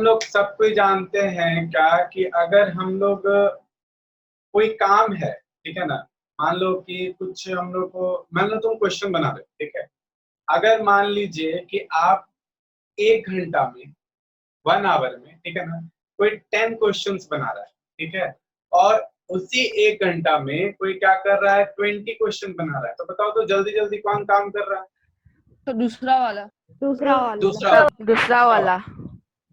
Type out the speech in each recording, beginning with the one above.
लोग सब कोई जानते हैं क्या कि अगर हम लोग कोई काम है, ठीक है ना, मान लो कि कुछ हम लोग को, मान लो तुम क्वेश्चन बना रहे हो, ठीक है। अगर मान लीजिए कि आप 1 घंटा में, 1 आवर में, ठीक है ना, कोई 10 क्वेश्चंस बना रहा है, ठीक है, और उसी 1 घंटा में कोई क्या कर रहा है, 20 क्वेश्चन बना रहा है, तो बताओ तो जल्दी जल्दी कौन काम कर रहा है? तो दूसरा वाला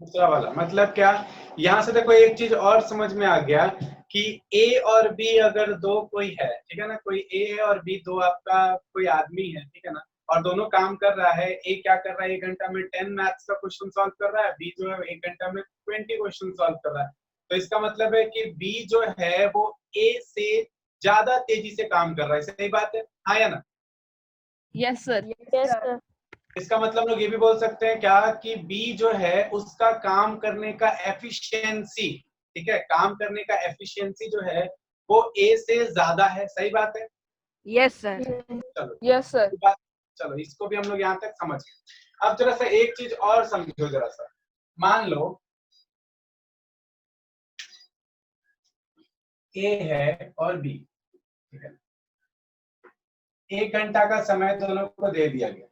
दूसरा वाला मतलब क्या? यहाँ से देखो एक चीज और समझ में आ गया कि ए और बी अगर दो कोई है, ठीक है ना, कोई ए है और बी दो आपका कोई आदमी है, ठीक है ना, और दोनों काम कर रहा है। ए क्या कर रहा है, 1 घंटा में 10 मैथ्स का क्वेश्चन सॉल्व कर रहा है, बी जो है 1 घंटा में 20 क्वेश्चन सॉल्व कर रहा है। तो इसका मतलब है कि बी जो है वो ए से ज्यादा तेजी से काम कर रहा है। सही बात है, हाँ या ना? Yes sir. इसका मतलब हम लोग ये भी बोल सकते हैं क्या कि बी जो है उसका काम करने का एफिशिएंसी, ठीक है, काम करने का एफिशिएंसी जो है वो ए से ज्यादा है। सही बात है? Yes sir. चलो यस सर। चलो इसको भी हम लोग यहाँ तक समझ गए। अब जरा सा एक चीज और समझो जरा सा। मान लो ए है और बी, ठीक है, 1 घंटा का समय दोनों को दे दिया गया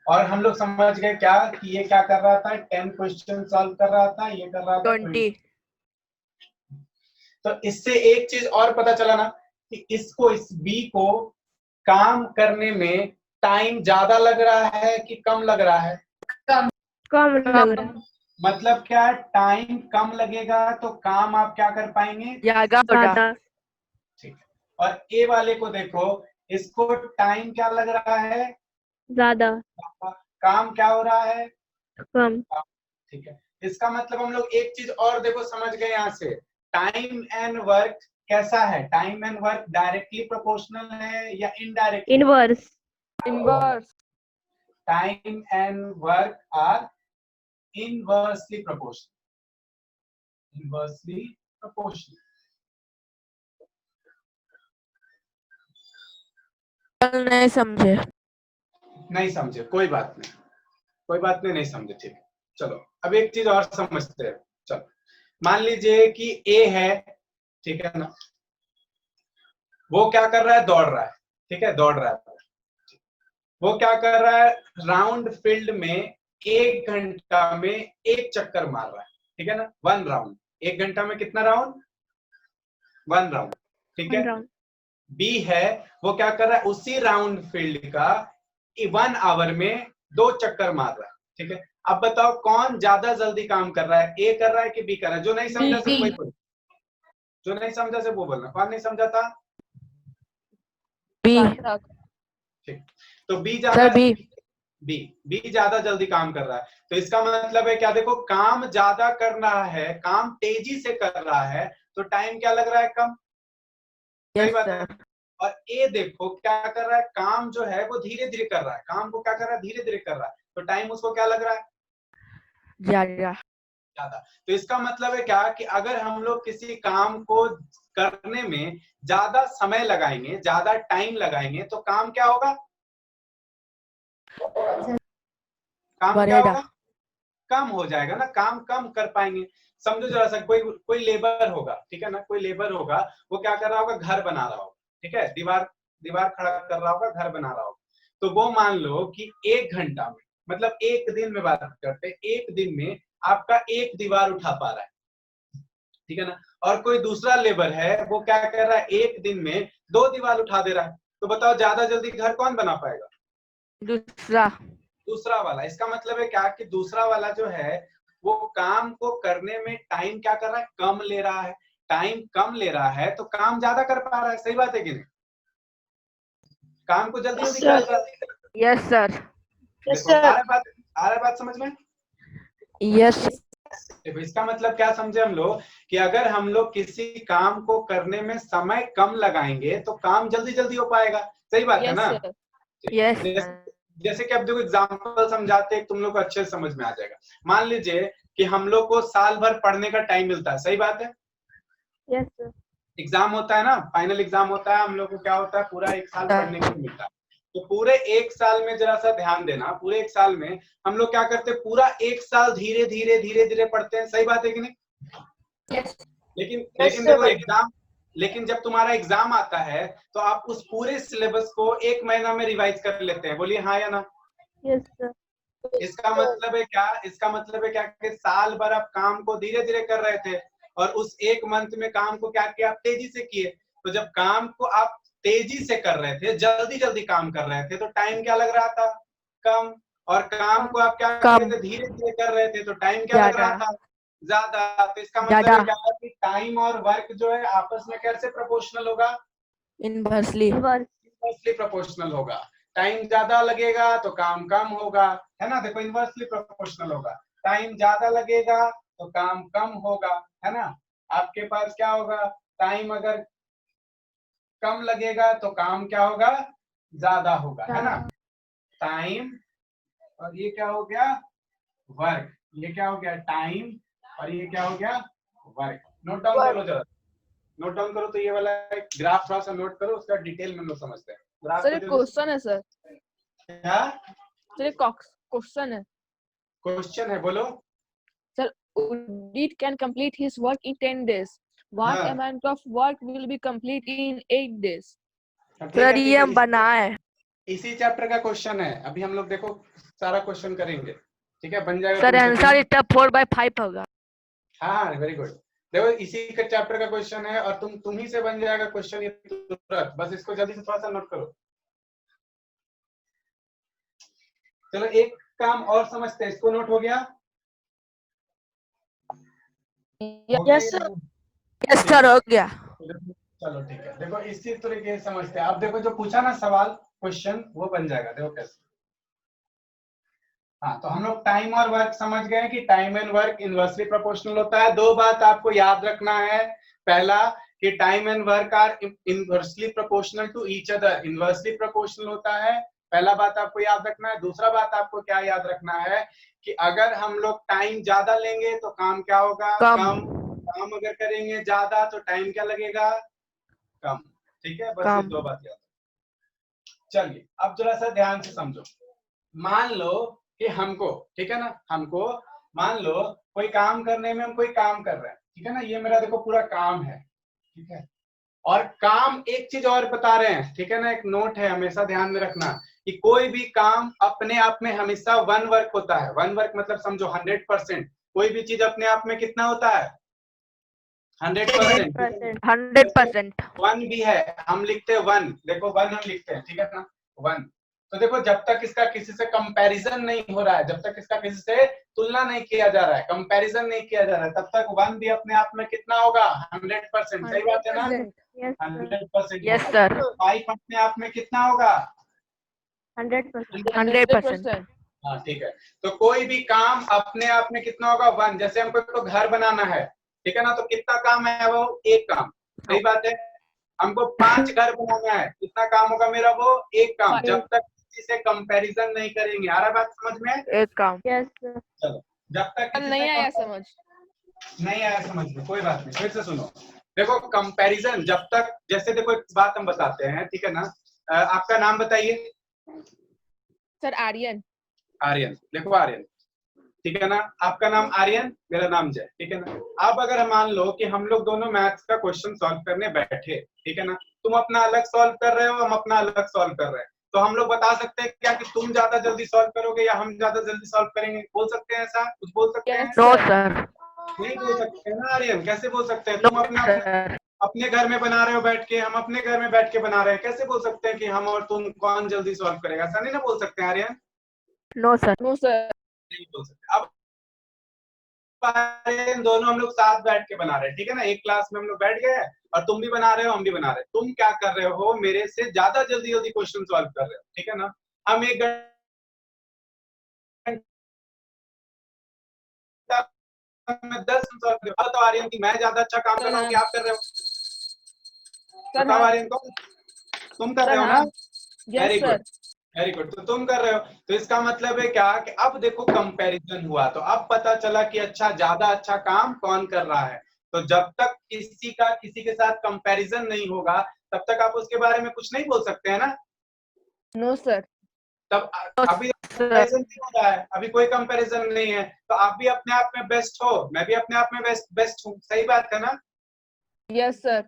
और हम लोग समझ गए क्या कि ये क्या कर रहा था, 10 क्वेश्चन सॉल्व कर रहा था, ये कर रहा था 20। तो इससे एक चीज और पता चला ना कि इसको, इस बी को काम करने में टाइम ज्यादा लग रहा है कि कम लग रहा है? कम लग रहा है। मतलब क्या, टाइम कम लगेगा तो काम आप क्या कर पाएंगे, ज्यादा। ठीक है। और ए वाले को देखो, इसको टाइम क्या लग रहा है, ज्यादा। काम क्या हो रहा है, कम। ठीक है। इसका मतलब हम लोग एक चीज और देखो समझ गए यहाँ से, टाइम एंड वर्क कैसा है, time and work directly proportional है या indirectly? Inverse. Time and work are inversely proportional, inversely proportional. नहीं समझे? नहीं समझे, कोई बात नहीं, कोई बात नहीं, नहीं समझे, ठीक है। चलो अब एक चीज और समझते हैं। चलो मान लीजिए कि ए है, ठीक है ना, वो क्या कर रहा है, दौड़ रहा है, ठीक है, दौड़ रहा है। वो क्या कर रहा है, राउंड फील्ड में 1 घंटा में 1 चक्कर मार रहा है, ठीक है ना, 1 राउंड। 1 घंटा में कितना राउंड, 1 राउंड, ठीक है। बी है, वो क्या कर रहा है, उसी राउंड फील्ड का 1 आवर में 2 चक्कर मार रहा है, ठीक है। अब बताओ कौन ज्यादा जल्दी काम कर रहा है, ए कर रहा है कि बी कर रहा है? जो नहीं समझा सिर्फ वही बोल, जो नहीं समझा सिर्फ वो बोलना। कौन नहीं समझा था? बी। ठीक, तो बी ज्यादा, बी ज्यादा जल्दी काम कर रहा है। तो इसका मतलब है क्या, देखो काम ज्यादा कर रहा है, काम तेजी से कर रहा है, तो टाइम क्या लग रहा है, कम। सही बात है। और ए देखो क्या कर रहा है, काम जो है वो धीरे धीरे कर रहा है, काम को क्या कर रहा है, धीरे धीरे कर रहा है, तो टाइम उसको क्या लग रहा है, ज्यादा। तो इसका मतलब है क्या कि अगर हम लोग किसी काम को करने में ज्यादा समय लगाएंगे, ज्यादा टाइम लगाएंगे, तो काम क्या होगा, काम क्या होगा, कम हो जाएगा ना, काम कम कर पाएंगे। समझो जरा सा, कोई लेबर होगा, ठीक है ना, कोई लेबर होगा, वो क्या कर रहा होगा, घर बना रहा होगा, ठीक है, दीवार दीवार खड़ा कर रहा होगा, घर बना रहा होगा। तो वो मान लो कि 1 घंटा में, मतलब एक दिन में बात करते हैं, एक दिन में आपका एक दीवार उठा पा रहा है, ठीक है ना। और कोई दूसरा लेबर है, वो क्या कर रहा है, एक दिन में 2 दीवार उठा दे रहा है। तो बताओ ज्यादा जल्दी घर कौन बना पाएगा, दूसरा वाला। इसका मतलब है क्या कि दूसरा वाला जो है वो काम को करने में टाइम क्या कर रहा है, कम ले रहा है। टाइम कम ले रहा है तो काम ज्यादा कर पा रहा है। सही बात है कि नहीं, काम को जल्दी जल्दी कर रहा है। Yes sir. देखो आ रहा बात समझ में? यस। देखो इसका मतलब क्या समझे हम लोग कि अगर हम लोग किसी काम को करने में समय कम लगाएंगे तो काम जल्दी जल्दी हो पाएगा। सही बात है ना? यस। जैसे कि अब देखो एग्जांपल समझाते हैं, तुम लोग को अच्छे से समझ में आ जाएगा। मान लीजिए कि हम लोग को साल भर पढ़ने का टाइम मिलता है। सही बात है? Yes sir. एग्जाम होता है ना, फाइनल एग्जाम होता है, हम लोग को क्या होता है, पूरा 1 साल पढ़ने के लिए मिलता है। तो पूरे एक साल में जरा सा ध्यान देना, पूरे एक साल में हम लोग क्या करते हैं, पूरा एक साल धीरे धीरे धीरे धीरे पढ़ते हैं, सही बात है कि नहीं? लेकिन देखो एग्जाम, लेकिन जब तुम्हारा एग्जाम आता है तो आप उस पूरे सिलेबस को एक महीना में रिवाइज कर लेते हैं, बोलिए हाँ या ना? Yes, sir. इसका मतलब है क्या, इसका मतलब है क्या कि साल भर आप काम को धीरे धीरे कर रहे थे और उस एक मंथ में काम को क्या किया, आप तेजी से किए। तो जब काम को आप तेजी से कर रहे थे, जल्दी जल्दी काम कर रहे थे, तो टाइम क्या लग रहा था, कम। और काम को आप क्या कर रहे थे, धीरे धीरे कर रहे थे, तो टाइम क्या लग रहा था, ज्यादा। तो इसका मतलब है क्या कि टाइम और वर्क जो है आपस में कैसे प्रोपोर्शनल होगा, Inversely. इनवर्सली प्रोपोर्शनल होगा। टाइम ज्यादा लगेगा तो काम कम होगा, है ना? देखो इनवर्सली प्रोपोर्शनल होगा, टाइम ज्यादा लगेगा तो काम कम होगा, है ना? आपके पास क्या होगा, टाइम अगर कम लगेगा तो काम क्या होगा, ज्यादा होगा, है ना? टाइम और ये क्या हो गया, वर्क। ये क्या हो गया, टाइम और ये क्या हो गया, वर्क। नोट डाउन करो जरा, नोट डाउन करो। तो ये वाला ग्राफ थोड़ा सा नोट करो, उसका डिटेल में हम लोग समझते हैं। ग्राफ सर एक क्वेश्चन है सर, क्या सर एक क्वेश्चन है क्वेश्चन है, बोलो। Sir. Udit can complete his work in 10 days. What हाँ। amount of work will be complete in 8 days? Sir ये हम बना है, इसी चैप्टर का क्वेश्चन है, अभी हम लोग देखो सारा क्वेश्चन करेंगे, ठीक है? बन जाएगा सर तुमसे आंसर इसका 4/5 होगा। हाँ वेरी गुड। देखो इसी का चैप्टर का क्वेश्चन है और तुम ही से बन जाएगा क्वेश्चन ये तुरंत, बस इसको जल्दी से थोड़ा सा नोट करो। चलो एक काम और समझते हैं, इसको नोट हो गया? Yes sir. यस सर हो गया। चलो ठीक है, देखो इसी तरीके से समझते हैं। अब देखो जो पूछा ना सवाल, क्वेश्चन, वो बन जाएगा, देखो कैसे। हाँ, तो हम लोग टाइम और वर्क समझ गए कि time and work inversely proportional होता है। दो बात आपको याद रखना है, पहला कि time and work are inversely proportional to each other, inversely proportional होता है, पहला बात आपको याद रखना है। दूसरा बात आपको क्या याद रखना है कि अगर हम लोग टाइम ज्यादा लेंगे तो काम क्या होगा, कम। काम अगर करेंगे ज्यादा तो टाइम क्या लगेगा, कम। ठीक है, बस ये कम। दो बात याद। चलिए अब जरा सा ध्यान से समझो। मान लो कि हमको, ठीक है ना, हमको मान लो कोई काम करने में हम कोई काम कर रहे हैं, ठीक है ना, ये मेरा देखो पूरा काम है, ठीक है। और काम एक चीज और बता रहे हैं, ठीक है ना, एक नोट है, हमेशा ध्यान में रखना कि कोई भी काम अपने आप में हमेशा वन वर्क होता है। वन वर्क मतलब समझो 100%। कोई भी चीज अपने आप में कितना होता है, 100%। 100%। वन भी है, हम लिखते हैं वन, देखो वन हम लिखते हैं, ठीक है ना, वन। तो देखो जब तक इसका किसी से कंपैरिजन नहीं हो रहा है, जब तक इसका किसी से तुलना नहीं किया जा रहा है, कंपैरिजन नहीं किया जा रहा है, तब तक वन भी अपने आप में कितना होगा, 100%। सही बात है ना, 100%। Yes sir. फाइव अपने आप में कितना होगा, 100%। 100%. हाँ ठीक है। तो कोई भी काम अपने आप में कितना होगा, वन। जैसे हमको तो घर बनाना है, ठीक है ना, तो कितना काम है वो, एक काम। सही बात है। हमको 5 घर बनाना है, कितना काम होगा मेरा, वो एक काम। जब तक किसी से कंपैरिजन नहीं करेंगे, आ रहा बात समझ में? एक काम। Yes sir. चलो, जब तक किसी नहीं से आया समझ, नहीं आया समझ में, कोई बात नहीं, फिर से सुनो। देखो कंपैरिजन जब तक, जैसे देखो एक बात हम बताते हैं, ठीक है ना, आपका नाम बताइए। सर आर्यन। आर्यन, देखो आर्यन, ठीक है ना, आपका नाम आर्यन, मेरा नाम जय, ठीक है ना। अब अगर मान लो कि हम लोग दोनों मैथ्स का क्वेश्चन सॉल्व करने बैठे, ठीक है ना, तुम अपना अलग सॉल्व कर रहे हो, हम अपना अलग सॉल्व कर रहे हैं, तो हम लोग बता सकते हैं क्या कि तुम ज्यादा जल्दी सॉल्व करोगे या हम ज्यादा जल्दी सॉल्व करेंगे? बोल सकते हैं ऐसा कुछ, बोल सकते हैं? No sir. नहीं बोल सकते हैं ना आर्यन, कैसे बोल सकते हैं? तुम अपना अपने घर में बना रहे हो बैठ के, हम अपने घर में बैठ के बना रहे हैं, कैसे बोल सकते हैं कि हम और तुम कौन जल्दी सॉल्व करेगा? ऐसा नहीं ना बोल सकते हैं Aryan, no sir. No sir. नहीं बोल सकते। अब दोनों हम लोग साथ बैठ के बना रहे हैं, ठीक है ना, एक क्लास में हम लोग बैठ गए और तुम भी बना रहे हो, हम भी बना रहे हैं। तुम क्या कर रहे हो, मेरे से ज्यादा जल्दी जल्दी क्वेश्चन सॉल्व कर रहे हो, ठीक है ना। हम 1 घंटा में 10 सॉल्व कर रहे हो। तो आर्यन की मैं ज्यादा अच्छा काम कर रहा हूँ कि आप कर रहे हो? बताओ आर्यन को, तुम कर रहे हो ना? Very good, very good. तो तुम कर रहे हो, तो इसका मतलब है क्या कि अब देखो कंपैरिजन हुआ, तो अब पता चला कि अच्छा ज्यादा अच्छा काम कौन कर रहा है। तो जब तक किसी का किसी के साथ कंपैरिजन नहीं होगा, तब तक आप उसके बारे में कुछ नहीं बोल सकते हैं ना। No, sir. तब अभी sir. कंपैरिजन नहीं हो रहा है, अभी कोई कंपैरिजन नहीं है, तो आप भी अपने आप में बेस्ट हो, मैं भी अपने आप में बेस्ट हूँ, सही बात है ना। Yes, sir.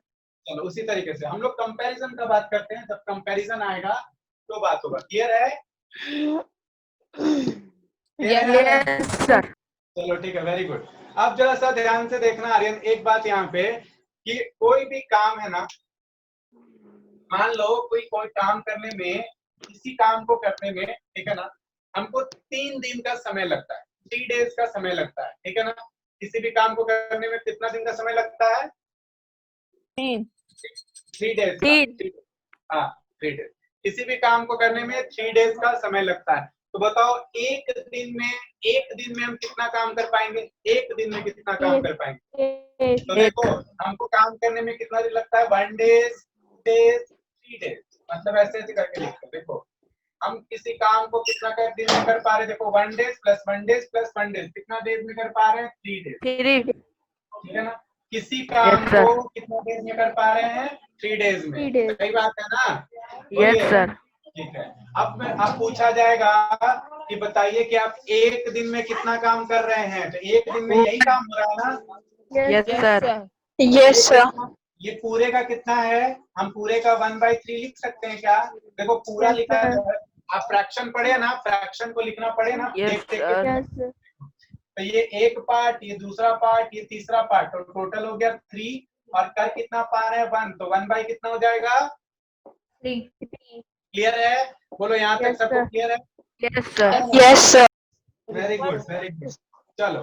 चलो उसी तरीके से हम लोग कंपैरिजन का बात करते हैं, जब कंपैरिजन आएगा तो बात होगा। क्लियर है? Yes, Clear है? Yes, sir. चलो ठीक है, वेरी गुड। अब जरा सा ध्यान से देखना आर्यन, एक बात यहाँ पे कि कोई भी काम है ना, मान लो कोई काम करने में, किसी काम को करने में, ठीक है ना, हमको 3 दिन का समय लगता है, 3 डेज का समय लगता है, ठीक है ना। किसी भी काम को करने में कितना दिन का समय लगता है? 3. 3 डेज का। 3. हाँ 3 डेज। किसी भी काम को करने में 3 डेज का समय लगता है। तो बताओ एक दिन में हम कितना काम कर पाएंगे? एक दिन में कितना काम कर पाएंगे? तो देखो हमको काम करने में कितना दिन लगता है? 1 डेज, 3 डेज, मतलब ऐसे ऐसे करके लिखो। देखो हम किसी काम को कितना दिन में कर पा रहे हैं? देखो 1 days plus 1 days plus 1 days, कितना डेज में कर पा रहे हैं? 3 डेज, 3. ठीक है ना। किसी काम Yes, sir. को कितना डेज में कर पा रहे हैं? 3 डेज में। 3 days. सही बात है ना? Yes, बोलिए। sir. ठीक है। अब पूछा जाएगा कि बताइए कि आप एक दिन में कितना काम कर रहे हैं, तो एक दिन में यही काम हो रहा है ना। Yes, Yes, sir. sir. Yes, sir. ये पूरे का कितना है? हम पूरे का 1/3 लिख सकते हैं क्या? देखो पूरा Yes, लिखा है, sir. आप फ्रैक्शन पढ़े ना, फ्रैक्शन को लिखना पड़े ना, Yes, देख देख sir. के। Yes, sir. तो ये एक पार्ट, ये दूसरा पार्ट, ये तीसरा पार्ट, तो टोटल हो गया 3, और कर कितना पा रहे हैं? 1, तो 1 बाई कितना हो जाएगा? 3. क्लियर है? बोलो यहाँ तक Yes, सबको sir. क्लियर है? Yes, sir. Yes, sir. Very good, very good. चलो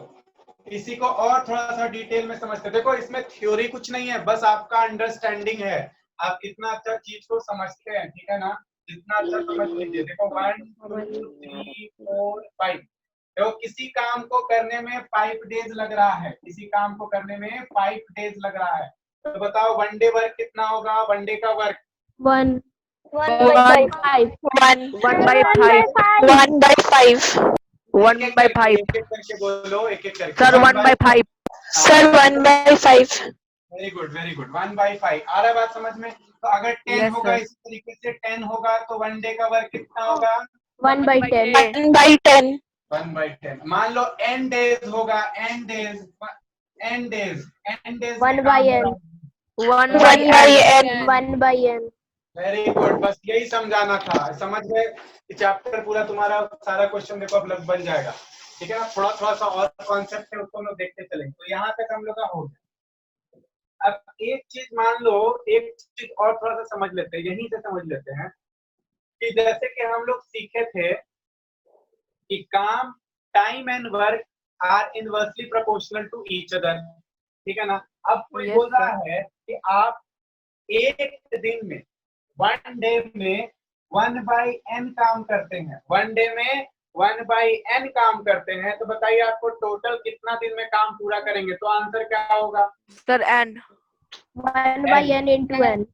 इसी को और थोड़ा सा डिटेल में समझते हैं। देखो इसमें थ्योरी कुछ नहीं है, बस आपका अंडरस्टैंडिंग है, आप इतना अच्छा चीज को समझते हैं, ठीक है ना, जितना अच्छा समझ लीजिए। देखो 1 2 3 4 5, देखो किसी काम को करने में 5 डेज लग रहा है, किसी काम को करने में 5 डेज लग रहा है, तो बताओ 1 डे वर्क कितना होगा? 1 डे का work 1. 1 by 5. 1. 1 by 5. 1 by 5. 1 by 5. एक एक करके बोलो, एक एक करके। Sir, 1 by 5. Sir, 1 by 5. Very good, very good. 1/5 आ रहा है बात समझ में? तो अगर 10 Yes, होगा, sir. इस तरीके से 10 होगा, तो 1 डे का वर्क कितना होगा? 1 by 10. 1 by 10. 1/10। मान लो n डेज होगा, n days, n days, n days 1 by n. 1 1 by n. 1 by n. Very good, बस यही समझाना था। समझ गए? चैप्टर पूरा तुम्हारा सारा क्वेश्चन देखो अब लग बन जाएगा, ठीक है ना। थोड़ा थोड़ा सा और कॉन्सेप्ट है, उसको हम लोग देखते चलेंगे। तो यहाँ तक हम लोग का हो गया। अब एक चीज मान लो, एक चीज और थोड़ा सा समझ लेते हैं, यहीं से समझ लेते हैं कि जैसे कि हम लोग सीखे थे कि काम, time and work are inversely proportional to each other, ठीक है ना। अब कोई Yes, बोल रहा sir. है कि आप एक दिन में, 1 डे में 1/n काम करते हैं, 1 डे में 1/n काम करते हैं, तो बताइए आपको टोटल कितना दिन में काम पूरा करेंगे? तो आंसर क्या होगा? Sir, n. 1 by n into n.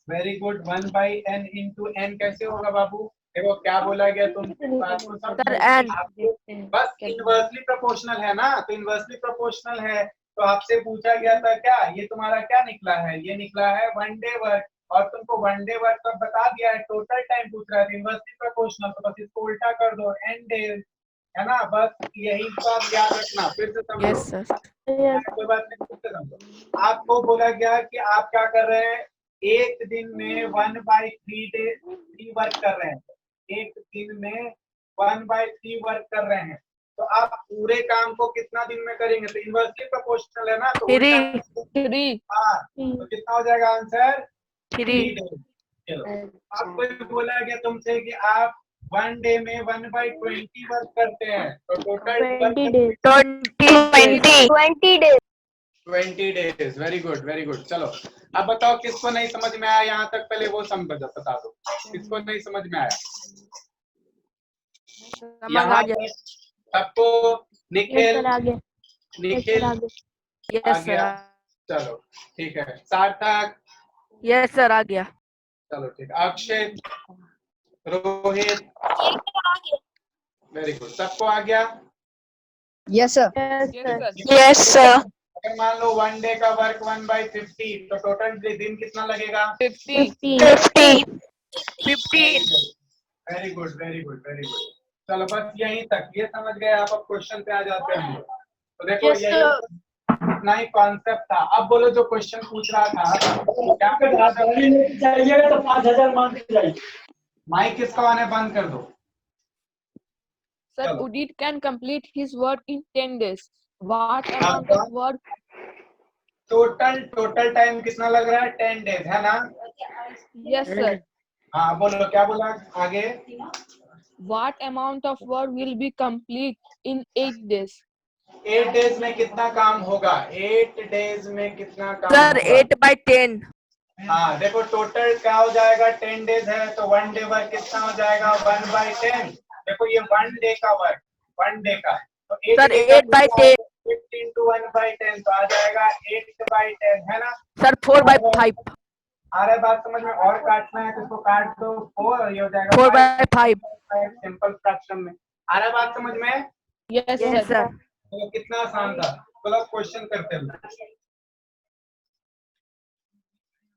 Very good. 1/n into n कैसे होगा बाबू? देखो क्या बोला गया, तुम बात को समझो। Sir, n. आपको बस इनवर्सली प्रोपोर्शनल है ना, तो इनवर्सली प्रोपोर्शनल है, तो आपसे पूछा गया था क्या, ये तुम्हारा क्या निकला है? ये निकला है 1 डे वर्क, और तुमको 1 डे वर्क का बता दिया है, टोटल टाइम पूछ रहा है, इनवर्सली प्रोपोर्शनल, तो बस इसको उल्टा कर दो, n डेज, है ना। बस यही बात याद रखना, फिर से समझो। Yes, sir. कोई बात नहीं, फिर से समझो। आपको बोला गया कि आप क्या कर रहे हैं, एक दिन में 1/3 वर्क कर रहे हैं, एक दिन में 1/3 वर्क कर रहे हैं, तो आप पूरे काम को कितना दिन में करेंगे? तो इनवर्सली प्रोपोर्शनल है ना, तो 3. 3. हाँ, तो कितना हो जाएगा आंसर? 3. 3 डेज। चलो आपको बोला गया तुमसे कि आप 1 डे में 1/20 वर्क करते हैं, तो total 20 days. 20 days. 20 days. Very good, very good. चलो अब बताओ किसको नहीं समझ में आया यहाँ तक, पहले वो समझ बता दो, किसको नहीं समझ में आया समझ आ यहाँ गया. तक? सबको? निखिल, Yes, sir, आ गया. निखिल आ आ गया. Yes, गया, sir. चलो ठीक है। सार्थक, Yes, sir, आ गया. चलो ठीक। अक्षय, रोहित, वेरी गुड, सबको आ गया। Yes, sir. Yes, Yes, sir. sir. Yes, sir. अगर मान लो 1 डे का वर्क 1/50, तो टोटल दिन कितना लगेगा? 50. 50. 50. 15. Very good very good very good. चलो बस यहीं तक, ये समझ गए आप। अब क्वेश्चन पे आ जाते हैं हम लोग। तो देखो Yes, यही इतना ही कॉन्सेप्ट था। अब बोलो जो क्वेश्चन पूछ रहा था क्या करना था? चाहिएगा तो 5,000 मांग के जाइए। माइक किसका ऑन है? बंद कर दो। Sir, चलो। Udit can complete his work in 10 days. What amount of work? Total time कितना लग रहा है? 10 डेज है ना? Yes, sir. हाँ बोलो, क्या बोला आगे? What amount of work will be complete in 8 days? 8 days में कितना काम होगा? 8 डेज में कितना काम Sir, होगा? 8/10. हाँ देखो, टोटल क्या हो जाएगा? 10 डेज है तो 1 डे वर्क कितना हो जाएगा? 1/10। देखो ये 1 डे का वर्क, 1 डे का, तो 8 Sir, डे का 8/10. 50 into 1/10 तो आ जाएगा 8/10 है ना? Sir, 4/5. आ रहा है बात समझ में? और काटना है तो इसको काट दो, 4 ये हो जाएगा 4/5. सिंपल फ्रैक्शन में। आ रहा है बात समझ में? Yes, Yes, sir. sir. तो कितना आसान था। चलो क्वेश्चन करते हैं।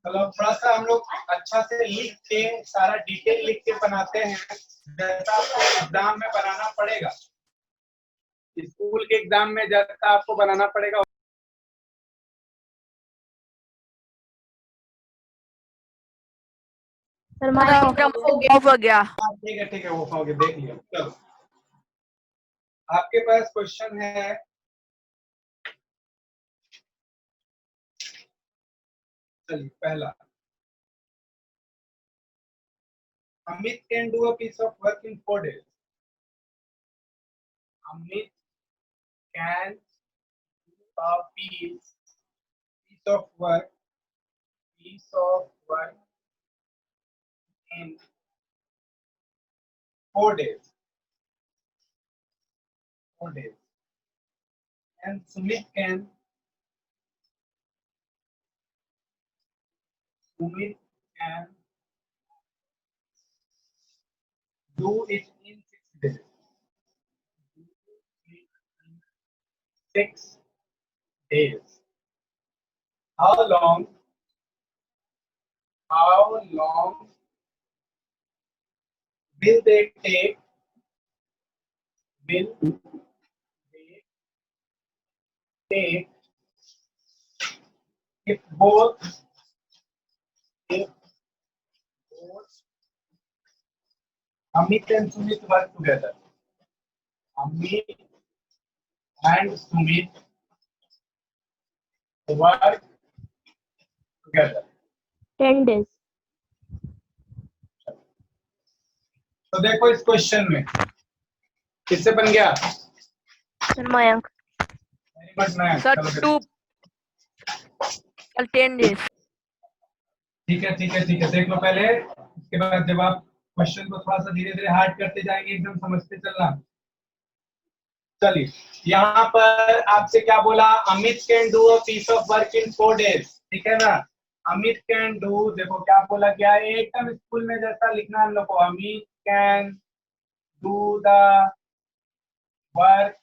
चलो थोड़ा सा हम लोग अच्छा से लिख के, सारा डिटेल लिख के बनाते हैं, जैसा आपको एग्जाम में बनाना पड़ेगा, स्कूल के एग्जाम में जैसा आपको बनाना पड़ेगा। sir, my Off हो गया. ठीक है वो हो गया, देख लिया। चलो आपके पास क्वेश्चन है, चलिए पहला, Amit can do a piece of work in 4 days. Amit can do a piece of work in 4 days. 4 days. And Sumit can do it in 6 days. 6 days. How long will they take? If both Amit and Sumit work together. Amit and Sumit work together. 10 days. तो देखो इस question में किससे बन गया? Sir, Mayank. Very much nice. Sir, चलो, 10 days. ठीक है देख लो पहले, उसके बाद जब आप क्वेश्चन को थोड़ा सा धीरे धीरे हार्ड करते जाएंगे, एकदम समझते चलना। चलिए यहाँ पर आपसे क्या बोला? Amit can do a piece of work in 4 days, ठीक है ना? अमित कैन डू, देखो क्या बोला गया है, एकदम स्कूल में जैसा लिखना हम लोग को। Amit can do the work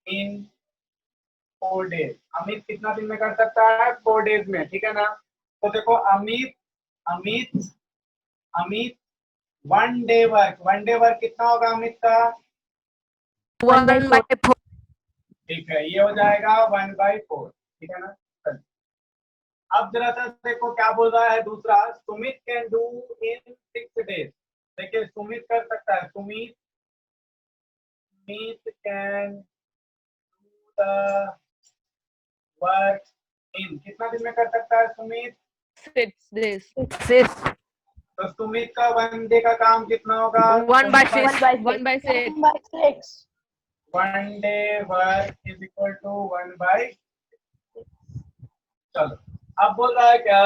in 4 days. Amit कितना दिन में कर सकता है? 4 डेज में, ठीक है ना? तो देखो अमित 1 डे वर्क कितना होगा अमित का? 1/4. ठीक है, ये हो जाएगा 1/4, ठीक है ना? चलिए। अब जरा सा देखो क्या बोल रहा है दूसरा, Sumit can do in 6 days. देखिए सुमित कर सकता है, Sumit can do the work in, कितना दिन में कर सकता है सुमित? 6 days. 6. तो सुमित का 1 डे का काम कितना होगा? 1/6. 1/6. 1 day work is equal to 1/6। चलो अब बोल रहा है क्या?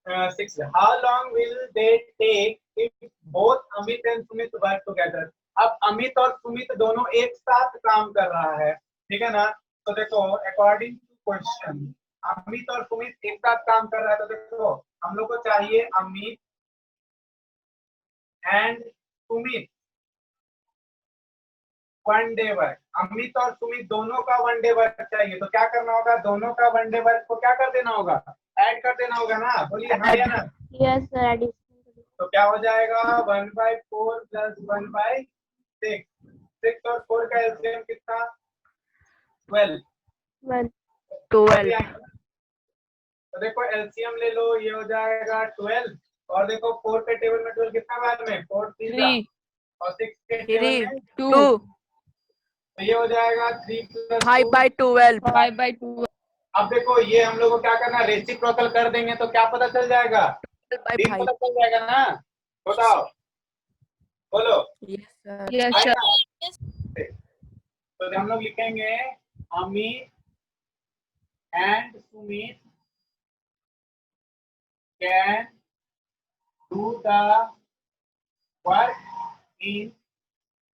6। How long will they take if both Amit and Sumit work together. अब अमित और सुमित दोनों एक साथ काम कर रहा है, ठीक है ना? तो देखो अकॉर्डिंग टू क्वेश्चन अमित और सुमित एक साथ काम कर रहा है, तो देखो हम लोग को चाहिए Amit and Sumit 1 day work. Amit और सुमित दोनों का 1 डे वर्क चाहिए, तो क्या करना होगा? दोनों का 1 डे वर्क को क्या कर देना होगा? ऐड कर देना होगा ना? बोलिए हाँ या ना? Yes, sir. Addition. तो क्या हो जाएगा 1/4 प्लस 1/6। 6 और 4 का एलसीएम कितना 12। 12 12 तो देखो एलसीएम ले लो, ये हो जाएगा 12। और देखो 4 के टेबल में 12 कितना बाद में 4 3 3 और 6 के टेबल 3 में 2 2 तो ये हो जाएगा 3 प्लस 5 by 12 5/2 अब देखो ये हम लोग को क्या करना, रेसिप्रोकल कर देंगे तो क्या पता चल जाएगा, 12 by 3 5 पता चल जाएगा ना। बताओ, बोलो yes sir yes sir आएगा। तो हम लोग लिखेंगे Amit and Sumit can do the work in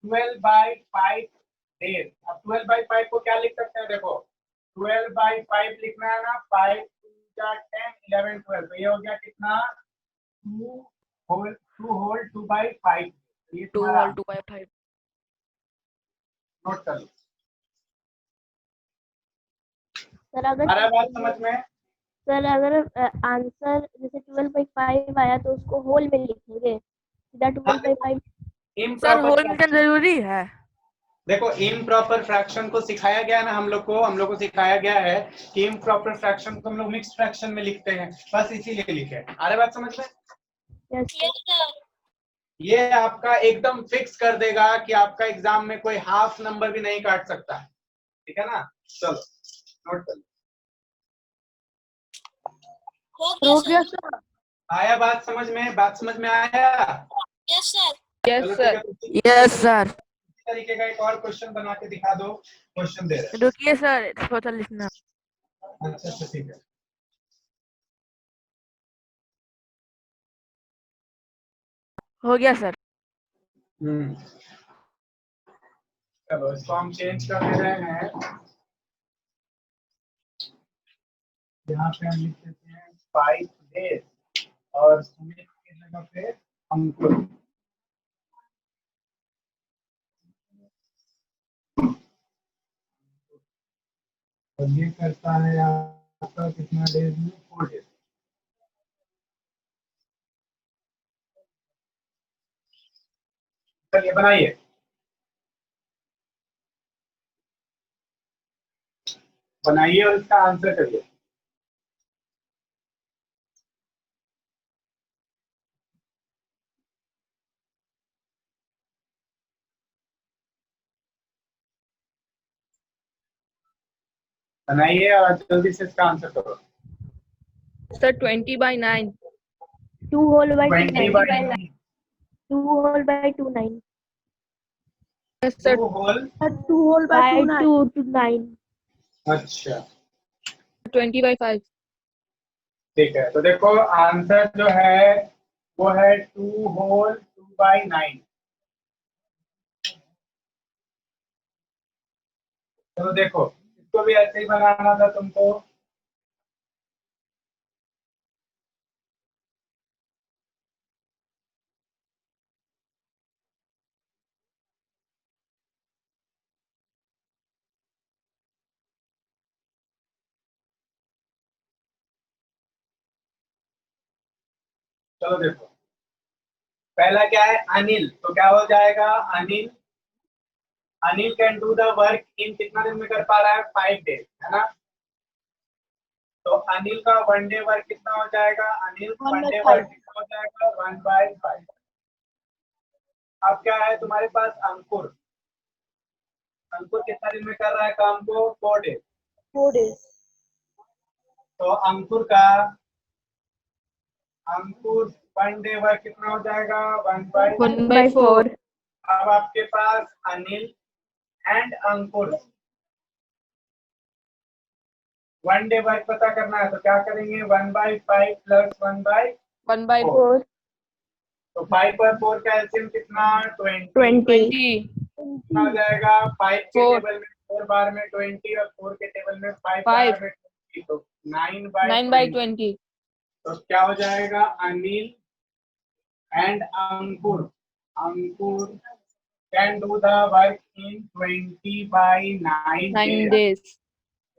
12/5 days. अब 12/5 को क्या लिख सकते हैं, देखो 12/5 लिखना है ना, 5 2 10 11 12। तो ये हो गया कितना 2 होल 2/5। ये 2 तुम्हारा whole 2 by 5 नोट कर लो। सर अगर आ रहा है बात समझ में? सर अगर आंसर जैसे 12/5 आया तो उसको होल में लिखेंगे सीधा 12/5। सर इम्प्रॉपर होल में जरूरी है देखो इम्प्रॉपर फ्रैक्शन को सिखाया गया है ना हम लोग को सिखाया गया है कि इम्प्रॉपर फ्रैक्शन को हम लोग मिक्स फ्रैक्शन में लिखते हैं, बस इसीलिए लिखे। आ रहा है बात समझ में? यस ये आपका एकदम फिक्स कर देगा कि आपका एग्जाम में कोई हाफ नंबर भी नहीं काट सकता है, ठीक है ना। चलो नोट कर लो। हो गया सर। आया बात समझ में? बात समझ में आया? yes चलो sir ठीक है, तो yes sir इसी तरीके का एक और क्वेश्चन बना के दिखा दो। क्वेश्चन दे रहे रुकिए सर थोड़ा लिखना हैं। अच्छा ठीक है। हो गया सर चलो इसको हम चेंज कर दे रहे हैं। यहाँ पे हम लिख देते हैं 5 डेज और सुमित की जगह पे अंकुर। और ये करता है आपका कितना डेज में 4 डेज। चलिए बनाइए। बनाइए और इसका आंसर करिए। बनाइए और जल्दी से इसका आंसर करो। sir 20/9 2 whole by 20/9 2 whole by 2 9 yes sir 2 whole. 2 whole by 2 to 9। अच्छा 20/5 ठीक है, तो देखो आंसर जो है वो है 2 होल 2/9। चलो देखो इसको भी ऐसे ही बनाना था तुमको। चलो देखो पहला क्या है अनिल, तो क्या हो जाएगा Anil. Anil can do the work in कितना दिन में कर पा रहा है 5 डेज, है ना। तो अनिल का 1 डे वर्क कितना हो जाएगा, अनिल 1 डे वर्क कितना हो जाएगा 1/5। अब क्या है तुम्हारे पास अंकुर। अंकुर कितना दिन में कर रहा है काम को 4 डेज। 4 डेज तो अंकुर 1 डे वर्क कितना हो जाएगा 1/4 अब आपके पास Anil and Ankur 1 day work पता करना है, तो क्या करेंगे 1/5 प्लस 1/4। 1/4 तो 5 पर 4 का एलसीएम कितना 20 20 कितना हो जाएगा 5 के Four. टेबल में 4 बार में 20 और 4 के टेबल में 5 Five. बार में 20, तो 9/20। 9/20 तो क्या हो जाएगा Anil and Ankur can do the work in 20/9 9 days। days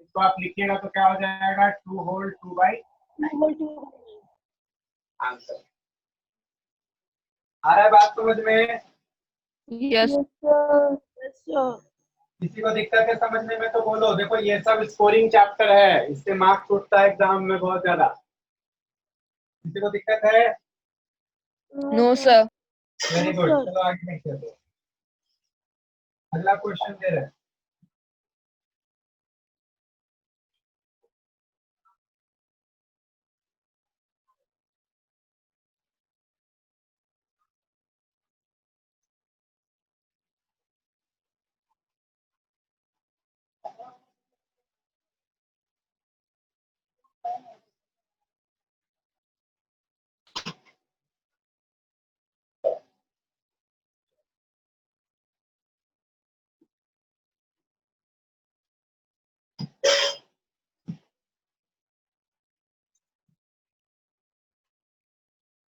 इसको आप लिखिएगा तो क्या हो जाएगा 2 होल 2/9 आंसर। आ रहा है बात समझ में? Yes. किसी को दिक्कत है समझने में तो बोलो। देखो ये सब स्कोरिंग चैप्टर है, इससे मार्क्स उठता है एग्जाम में बहुत ज्यादा। किसी को दिक्कत है? No, sir. वेरी गुड, चलो आगे देखते हैं। अगला क्वेश्चन दे रहे हैं।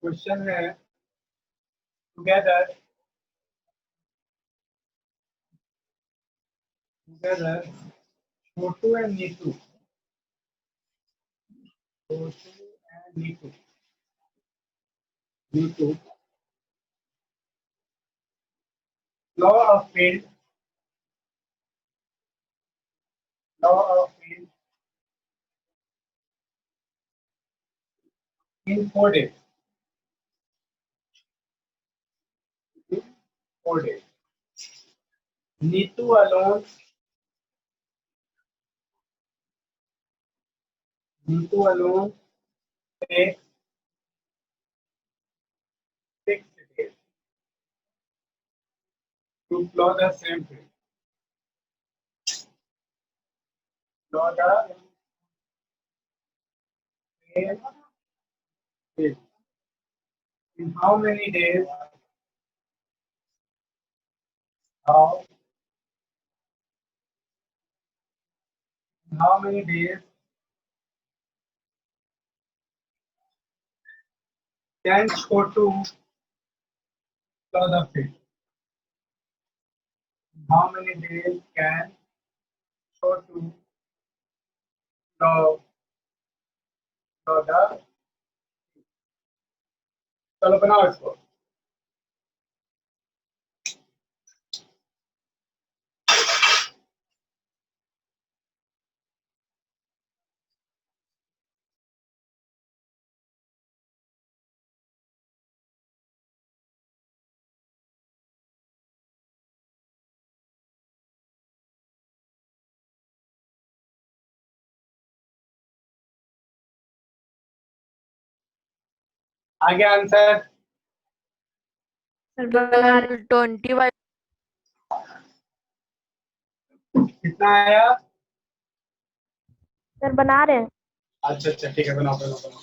क्वेश्चन है together Chhotu and Neetu, Neetu law of field in 4 days. In 4 days. Neetu alone takes 6 days to plow the same field. Plow the same field. In how many days? How many days can Chotu plow the field? How many days can Chotu plow the? चलो बनाओ इसको। आगे answer 20 कितना आया? Sir बना रहे हैं। अच्छा अच्छा ठीक है, बनाओ बनाओ बनाओ।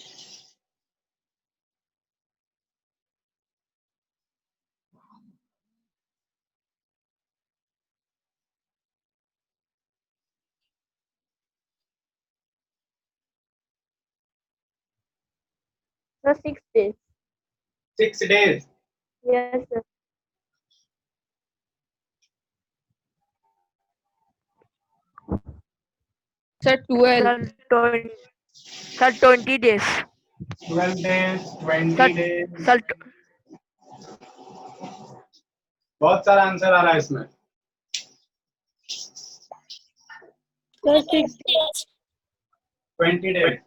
Sir 6 days। 6 days। Yes sir. Sir, 12. Sir 20 days 12 days, 20 sir days। Sir बहुत सारा आंसर आ रहा है इसमें। Sir 6 days। 20 days।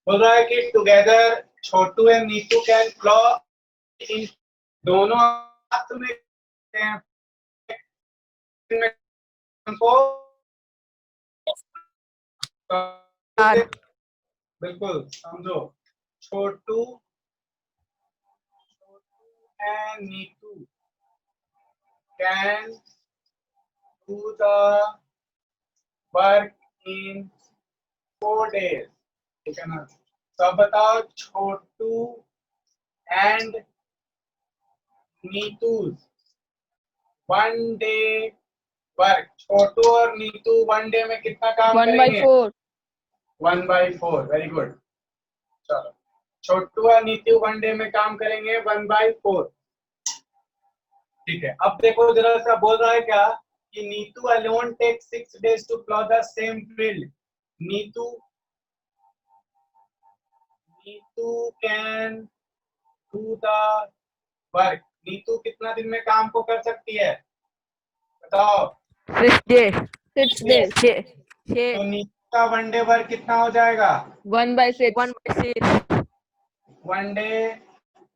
बोल रहा है कि together Chhotu and Neetu can plough in, दोनों साथ में को बिल्कुल समझो। Chhotu and Neetu can do the work in 4 days, ठीक है ना? तो अब बताओ Chhotu and Neetu 1 day work, छोटू और नीतू 1 day में कितना काम 1/4. करेंगे? 1/4। Very good. चलो छोटू और नीतू 1 day में काम करेंगे 1/4। ठीक है, अब देखो जरा सा बोल रहा है क्या कि Neetu alone take 6 days to plough the same field. Neetu can do the work. Neetu कितना दिन में काम को कर सकती है, बताओ। 6 days. 6 days. 6. तो नीतू का वन डे वर्क कितना हो जाएगा, 1/6. 1/6. वन डे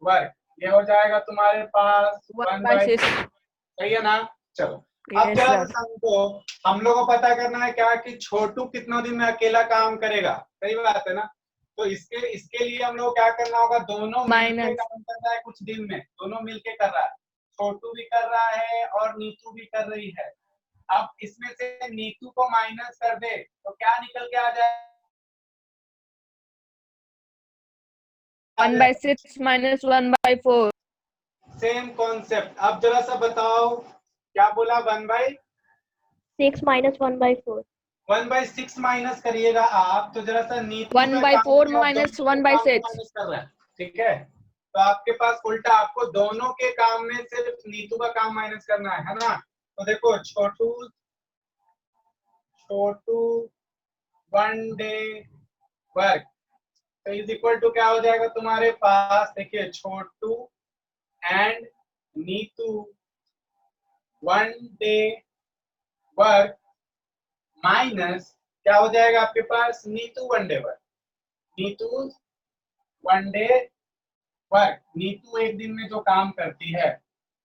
वर्क, ये हो जाएगा तुम्हारे पास 1/6. सही है ना। चलो अब Yes, जरा सा sir. समझो, हम लोगों को पता करना है क्या कि छोटू कितना दिन में अकेला काम करेगा, सही बात है ना। तो इसके लिए हम लोग क्या करना होगा, दोनों मिलके Minus. काम कर रहा है कुछ दिन में, दोनों मिलके कर रहा है, छोटू भी कर रहा है और नीतू भी कर रही है। अब इसमें से नीतू को माइनस कर दे तो क्या निकल के आ जाए, 1/6 minus 1/4. Same concept. अब जरा सा बताओ क्या बोला, 6 minus 1/4. 1/6 माइनस करिएगा आप, तो जरा सा नीतू 1/4 minus 1/6. माइनस कर रहा है, ठीक है। तो आपके पास उल्टा, आपको दोनों के काम में सिर्फ नीतू का काम माइनस करना है ना। तो देखो छोटू वन डे वर्क तो इज इक्वल टू क्या हो जाएगा तुम्हारे पास, देखिए Chhotu and Neetu one day work minus क्या हो जाएगा आपके पास, Neetu one day work. Neetu one day work, Neetu एक दिन में जो काम करती है,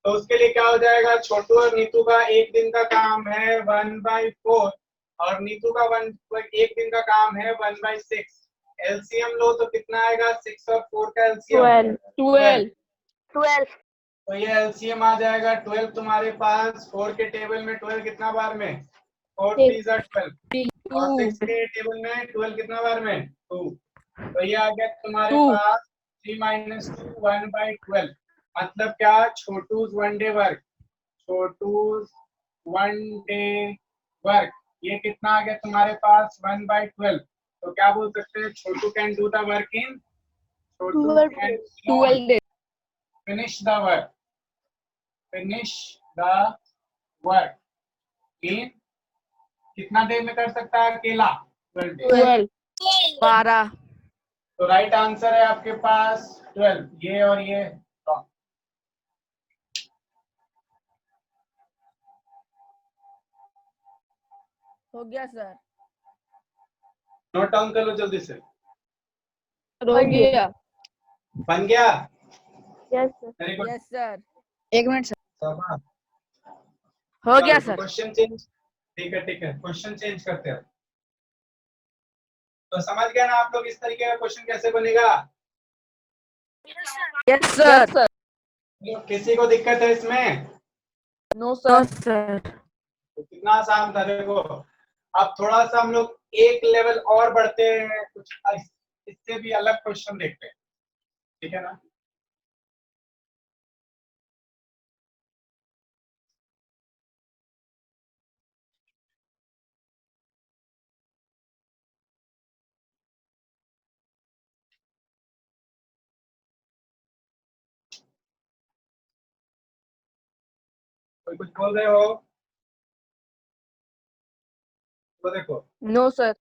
तो उसके लिए क्या हो जाएगा, छोटू और नीतू का एक दिन का काम है 1/4 और नीतू का एक दिन का काम है 1/6। एलसीएम लो तो कितना आएगा, 6 और 4 का एलसीएम 12. 12. तो ये एलसीएम आ जाएगा 12 तुम्हारे पास। 4 के टेबल में 12 कितना बार में, 4 Six. 3 12 और 6 के टेबल में 12 कितना बार में, 2। तो ये आ गया तुम्हारे 2. पास 3 minus 2 1/12। मतलब क्या, Chhotu's one day work, Chhotu's one day work ये कितना आ गया तुम्हारे पास 1/12। तो क्या बोल सकते हैं, Chhotu can do the work in, Chhotu 12 can 12 days. Finish the work, finish the work in कितना देर में कर सकता है अकेला, 12 days। 12. 12. तो राइट आंसर है आपके पास 12, ये और ये wrong। हो गया सर, नोट डाउन कर लो जल्दी से, हो गया. बन गया। Yes, sir. Very good, yes sir. 1 minute sir. हो गया सर. क्वेश्चन चेंज, ठीक है क्वेश्चन चेंज करते हैं। तो समझ गया ना आप लोग इस तरीके का क्वेश्चन कैसे बनेगा। Yes, sir. Yes sir. किसी को दिक्कत है इसमें, नो No, सर. sir. तो कितना आसान था देखो। अब थोड़ा सा हम लोग एक लेवल और बढ़ते हैं, कुछ इससे भी अलग क्वेश्चन देखते हैं, ठीक है ना। कोई कुछ बोल रहे हो, तो देखो नो सर.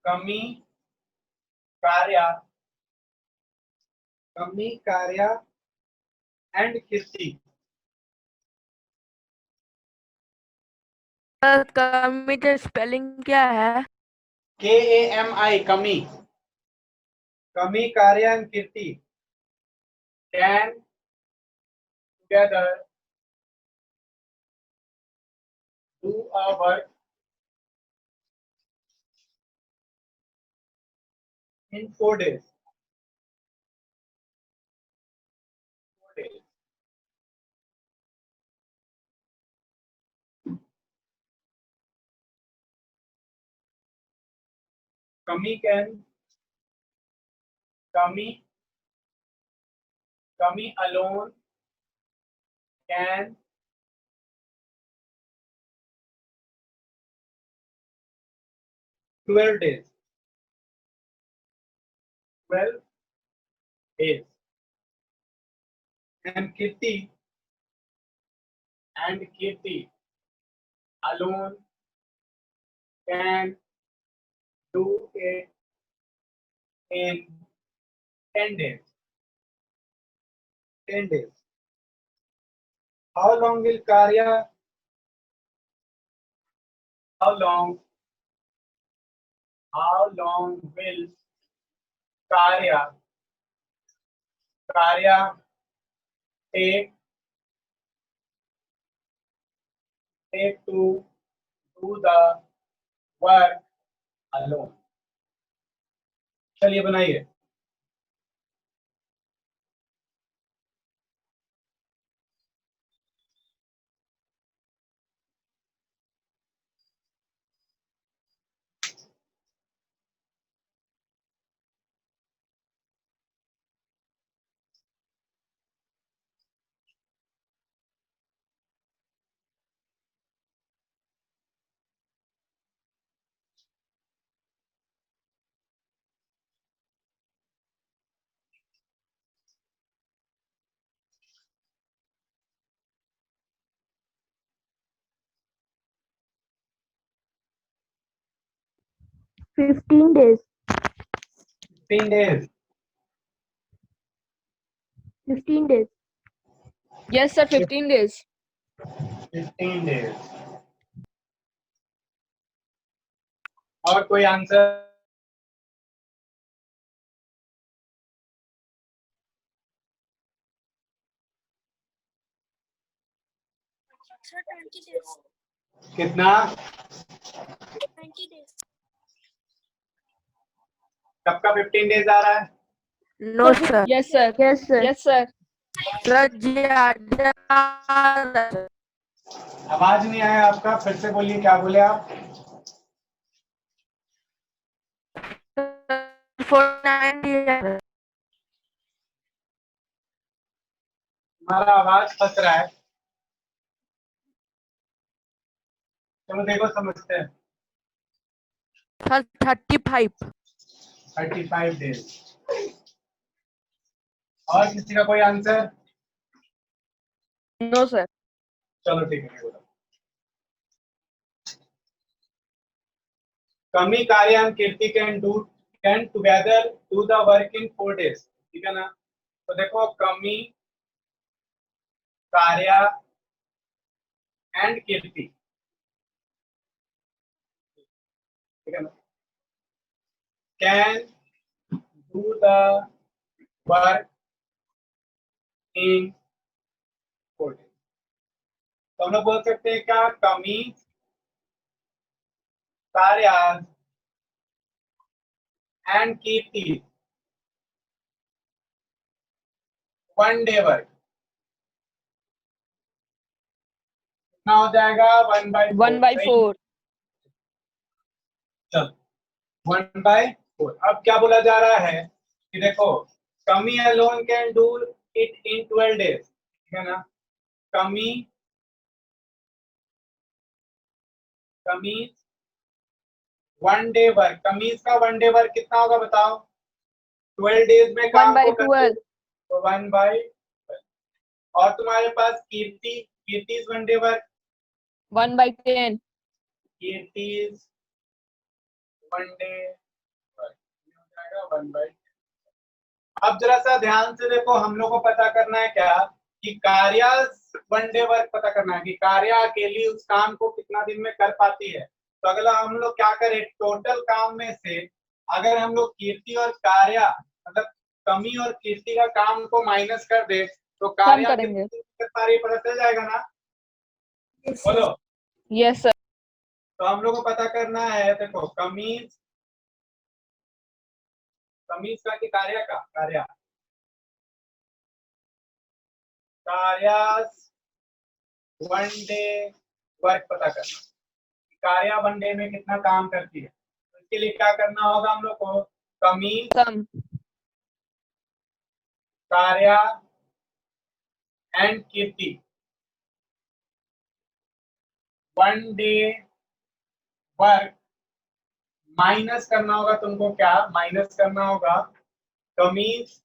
कमी कार्य एंड कीर्ति, सर कमी का स्पेलिंग क्या है? KAMI कमी, कार्य and Kirti can together do a work in 4 days। 4 days। कमी alone can twelve days and Kirti alone can do it in 10 days. 10 days. How long will Karya? How long will Karya take to do the work alone? चलिए बनाइए. Fifteen days. 15 days. 15 days. Yes, sir. 15 days. 15 days. और कोई answer? कितना? 20 days. कब का 15 days आ रहा है? No sir. Yes, sir. Yes, sir. Yes, sir. Sir ज्यादा आवाज नहीं आया आपका, फिर से बोलिए, क्या बोले आप? 49 days। हमारा आवाज फंस रहा है. चलो देखो समझते हैं. सर 35। 35 डेज. और किसी का कोई आंसर? No, sir. चलो ठीक है, बोलो. कमी कार्य and Kirti can together do the work in 4 days. ठीक है ना? तो देखो, कमी, कार्य एंड कीर्ति. ठीक है ना? Can do the work in 4 days. तो हम लोग बोल सकते हैं क्या? कमी, कार्य एंड कीर्ति 1 डे वर्क. कितना हो जाएगा? 1/4. चलो 1/4. अब क्या बोला जा रहा है कि देखो, कमी alone can do it in 12 days. ठीक है ना? कमी 1 डे वर्क. कमीज का 1 डे वर्क कितना होगा बताओ? 12 डेज में काम को करते 1/12. तो 1/12. और तुम्हारे पास Kirti's 1 day work. 1/10. Kirti's 1 day work हो जाएगा 1/10. अब जरा सा ध्यान से देखो, हम लोग को पता करना है क्या कि कार्या 1 डे वर्क पता करना है कि कार्या अकेली उस काम को कितना दिन में कर पाती है. तो अगला हम लोग क्या करें, टोटल काम में से अगर हम लोग कीर्ति और कार्या, मतलब कमी और कीर्ति का काम को माइनस कर दे तो कार्या करेंगे. कितनी कर पा रही है पता चल जाएगा ना? बोलो. Yes, sir. तो हम लोग को पता करना है, देखो कमीज का कि कार्या का? कार्यास 1 डे वर्क पता करना. कार्या 1 डे में कितना काम करती है. तो इसके लिए क्या करना होगा हम लोग को? कमीज, Sum. कार्या and Kirti 1 day work minus करना होगा. तुमको क्या माइनस करना होगा? कमीज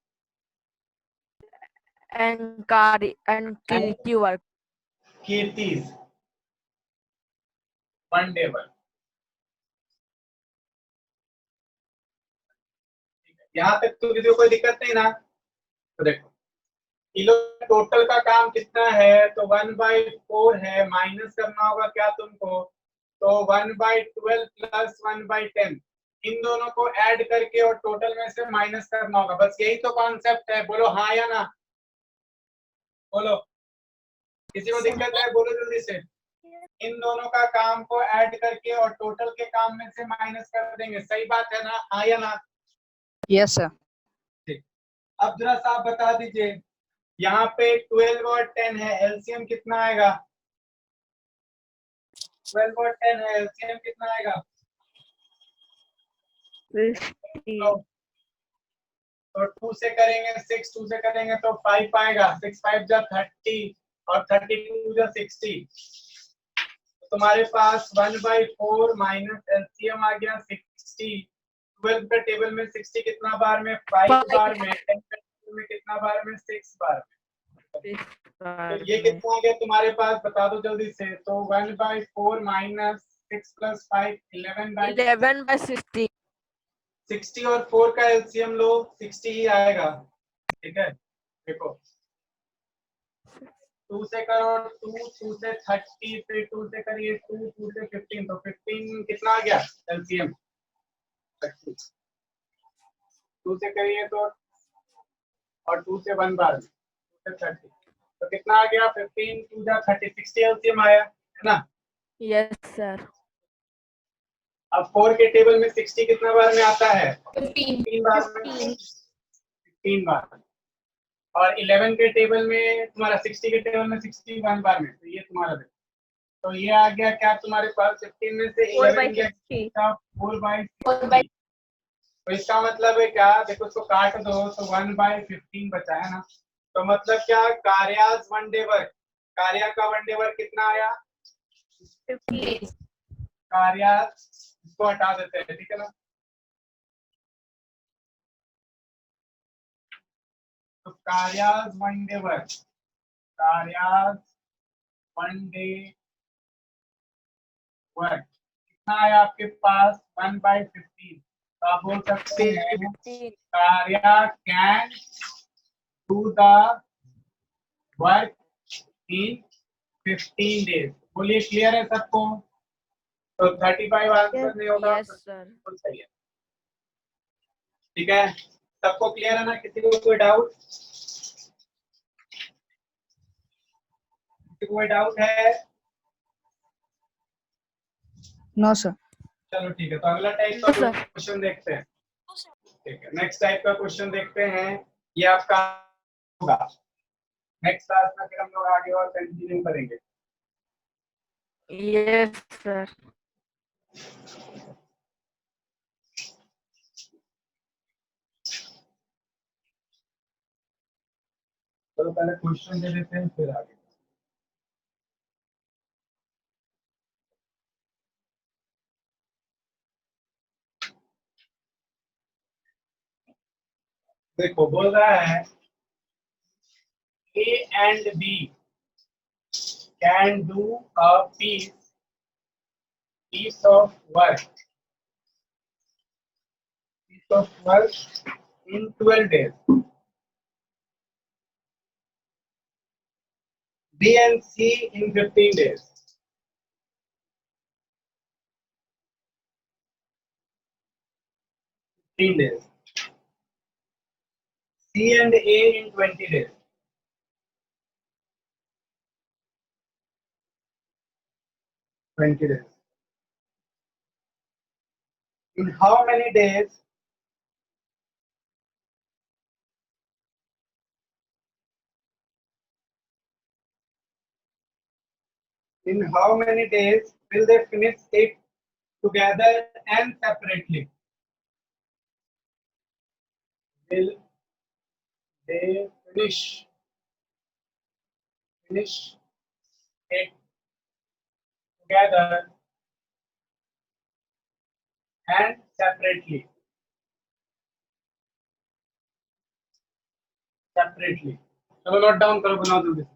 and Kirti work. Kirti's 1 day work. यहाँ तक तो किसी को कोई दिक्कत नहीं ना? तो देखो किलो टोटल का काम कितना है, तो 1/4 है, माइनस करना होगा क्या तुमको, तो 1/12 प्लस 1/10, इन दोनों को ऐड करके और टोटल में से माइनस करना होगा। बस यही तो कॉन्सेप्ट है। बोलो हाँ या ना, बोलो। किसी को दिक्कत है बोलो जल्दी से। इन दोनों का काम को ऐड करके और टोटल के काम में से माइनस कर देंगे। सही बात है ना, हाँ या ना? Yes sir. ठीक, अब जरा सा आप बता दीजिए, यहाँ पे 12 और 10 है, एलसीएम कितना आएगा? 12 और 10 है, एलसीएम कितना आएगा? 15. तो 2 से करेंगे 6, 2 से करेंगे तो 5 आएगा, 6 5 जा 30 और 32 जा 60। तो तुम्हारे पास 1/4 माइनस एलसीएम आ गया 60। 12 के टेबल में 60 कितना बार में? 5 बार में। 10 के टेबल में कितना बार में? 6 बार में। तो ये कितना आ गया तुम्हारे पास, बता दो जल्दी से। तो 1/4 माइनस 6 प्लस 5 11/60. 60 और 4 का एलसीएम लो, 60 ही आएगा। ठीक है, देखो 2 से करो 2, 2 से 30, फिर 2 से करिए 2, 2 से 15, तो 15 कितना आ गया एलसीएम? 30। 2 से करिए तो, और 2 से 1 बार 2 से 30, तो कितना आ गया? 15 2 जा 30, 60 एलसीएम आया है ना? Yes sir. अब 4 के टेबल में 60 कितना बार में आता है? 15 बार में। 15 बार। और 11 के टेबल में तुम्हारा 60 के टेबल में 61 बार में, तो ये तुम्हारा देखो। तो ये आ गया क्या तुम्हारे पास? 15 में से 11 गया 4/60। तो इसका मतलब है क्या, देखो इसको काट दो तो 1/15 बचा है ना। तो मतलब क्या, कार्याज वन डे वर्क, कार्या का वन डे वर्क कितना आया? 15. कार्याज, इसको हटा देते हैं, ठीक है ना। तो कार्याज वन डे वर्क, कार्याज वन डे वर्क कितना आया आपके पास? 1/15। तो आप बोल सकते हैं कार्या can do the work in 15 days. बोलिए क्लियर है सबको? तो 35 आंसर नहीं होगा। Yes sir. बिल्कुल सही है, ठीक है। सबको क्लियर है ना? किसी को कोई डाउट? किसी को कोई डाउट है? No sir. चलो ठीक है, तो अगला टाइप का क्वेश्चन देखते हैं। ठीक है, नेक्स्ट टाइप का क्वेश्चन देखते हैं। ये आपका होगा नेक्स्ट क्लास में, फिर हम लोग आगे और कंटिन्यू करेंगे। Yes sir. चलो पहले क्वेश्चन दे देते हैं फिर आगे। देखो बोल रहा है A and B can do a piece of work in 12 days. B and C in 15 days. C and A in 20 days. In how many days will they finish it together and separately? Will they finish it together and separately? चलो note down करो, बनाओ जल्दी से।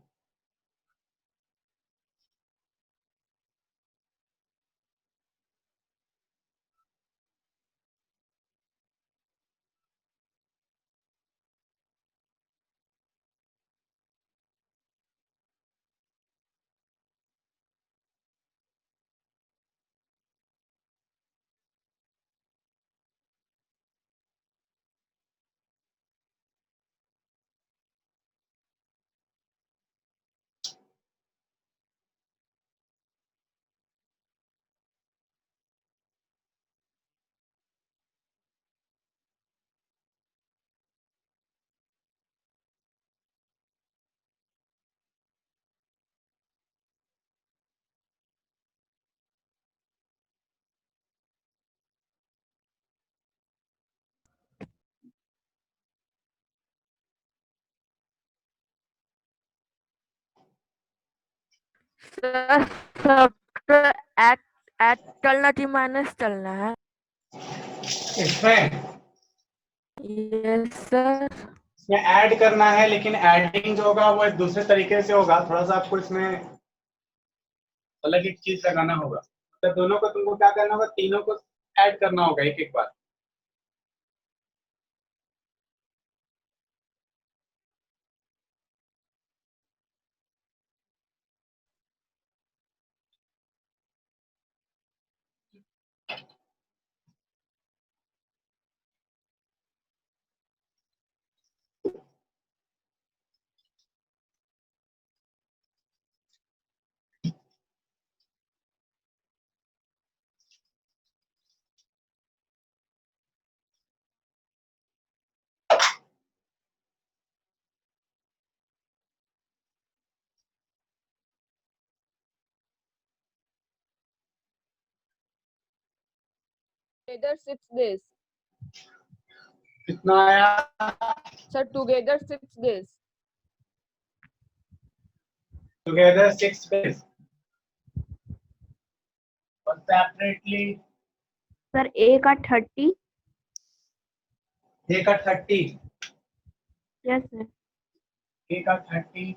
Sir software add चलना थी minus चलना है। इसमें यस सर। इसमें ऐड करना है, लेकिन ऐडिंग जो होगा वो एक दूसरे तरीके से होगा। थोड़ा सा आपको इसमें अलग एक चीज लगाना होगा। तो दोनों को तुमको क्या करना होगा, तीनों को ऐड करना होगा एक एक बार। Together 6 days. कितना आया? Sir, together 6 days. Together 6 days और सेपरेटली सर ए का 30। ए का 30, यस सर। ए का 30,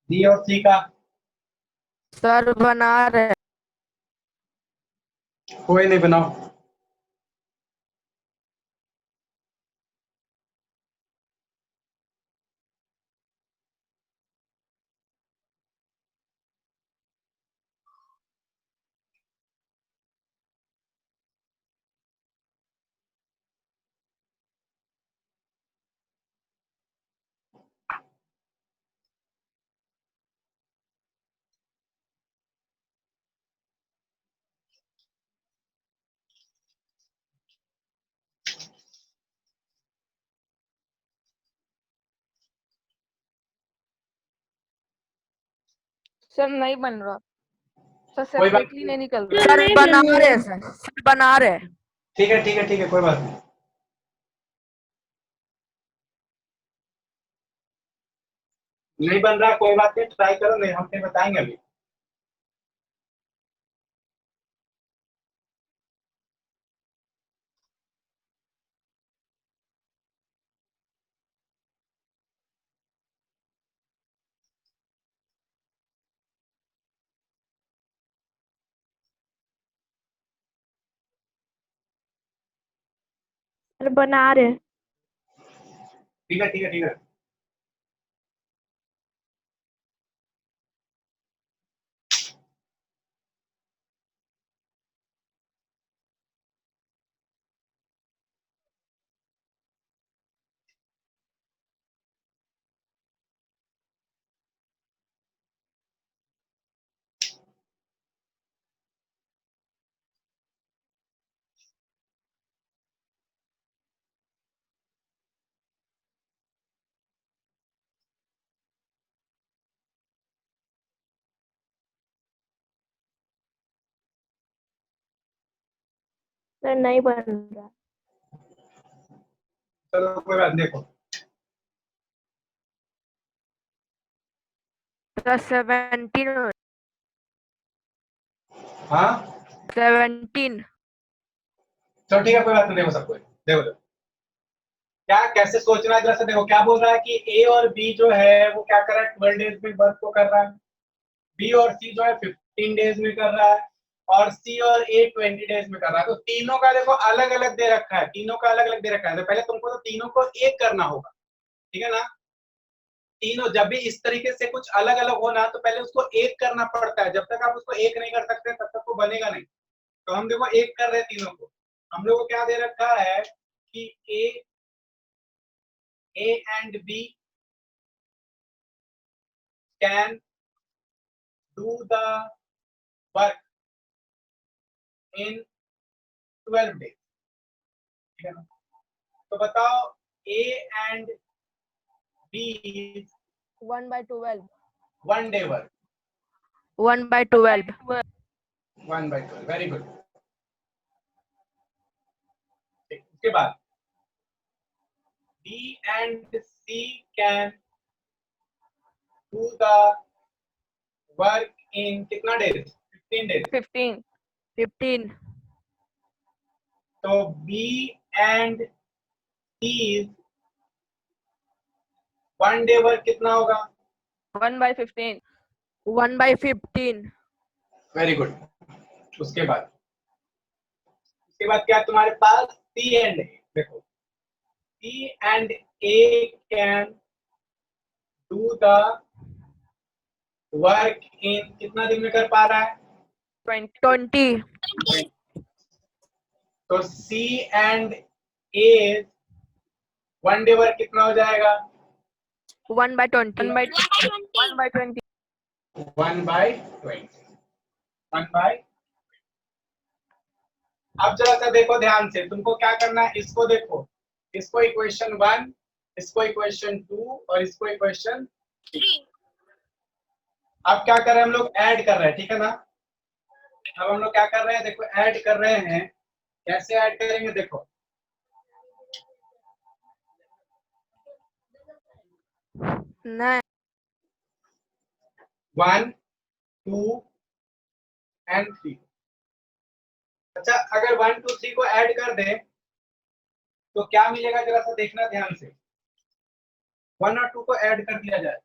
बी और सी का सर बना रहे। कोई नहीं बनाओ। Sir, नहीं बन रहा। Sir, कोई बात separately नहीं निकल रहा। सर बना रहे सर बना रहे। ठीक है ठीक है ठीक है, कोई बात नहीं। नहीं बन रहा कोई बात नहीं, ट्राई करो, नहीं हम फिर बताएंगे अभी। सर बना रहे। ठीक है ठीक है ठीक है। सर नहीं बन रहा। चलो कोई बात नहीं, देखो सर 17 हाँ 17। चलो ठीक है, कोई बात नहीं। देखो सबको देखो देखो क्या कैसे सोचना है, जैसे देखो क्या बोल रहा है कि ए और बी जो है वो क्या कर रहा है, 12 डेज में वर्क को कर रहा है। बी और सी जो है 15 डेज में कर रहा है। और सी और ए 20 डेज में कर रहा है। तो तीनों का देखो अलग अलग दे रखा है, तीनों का अलग अलग दे रखा है। तो पहले तुमको तो तीनों को एक करना होगा, ठीक है ना। तीनों जब भी इस तरीके से कुछ अलग अलग होना, तो पहले उसको एक करना पड़ता है। जब तक आप उसको एक नहीं कर सकते तब तक वो बनेगा नहीं। तो हम देखो एक कर रहे हैं तीनों को। हम लोग को क्या दे रखा है कि A and B can do the work in 12 days, ठीक है ना। तो बताओ A and B 1/12. 1 day work. 1/12. 1/12, very good. उसके बाद B and C can do the work in कितना डेज? 15 डेज। 15. 15. तो B and C's 1 day work कितना होगा? 1/15. 1/15. Very good. उसके बाद क्या तुम्हारे पास? C and A। देखो C and A can do the work in कितना दिन में कर पा रहा है? 20. तो C and A 1 day work कितना हो जाएगा? 1/20. 1/20. 1/20। 1/। अब जरा सा देखो ध्यान से, तुमको क्या करना है, इसको देखो, इसको इक्वेशन 1, इसको इक्वेशन 2 और इसको इक्वेशन 3। अब क्या कर रहे हैं हम लोग? ऐड कर रहे हैं, ठीक है ना? अब हम लोग क्या कर रहे हैं? देखो ऐड कर रहे हैं। कैसे ऐड करेंगे? देखो नहीं 1, 2 and 3। अच्छा, अगर 1, 2, 3 को ऐड कर दे तो क्या मिलेगा? जरा सा देखना ध्यान से। 1 और 2 को ऐड कर दिया जाए,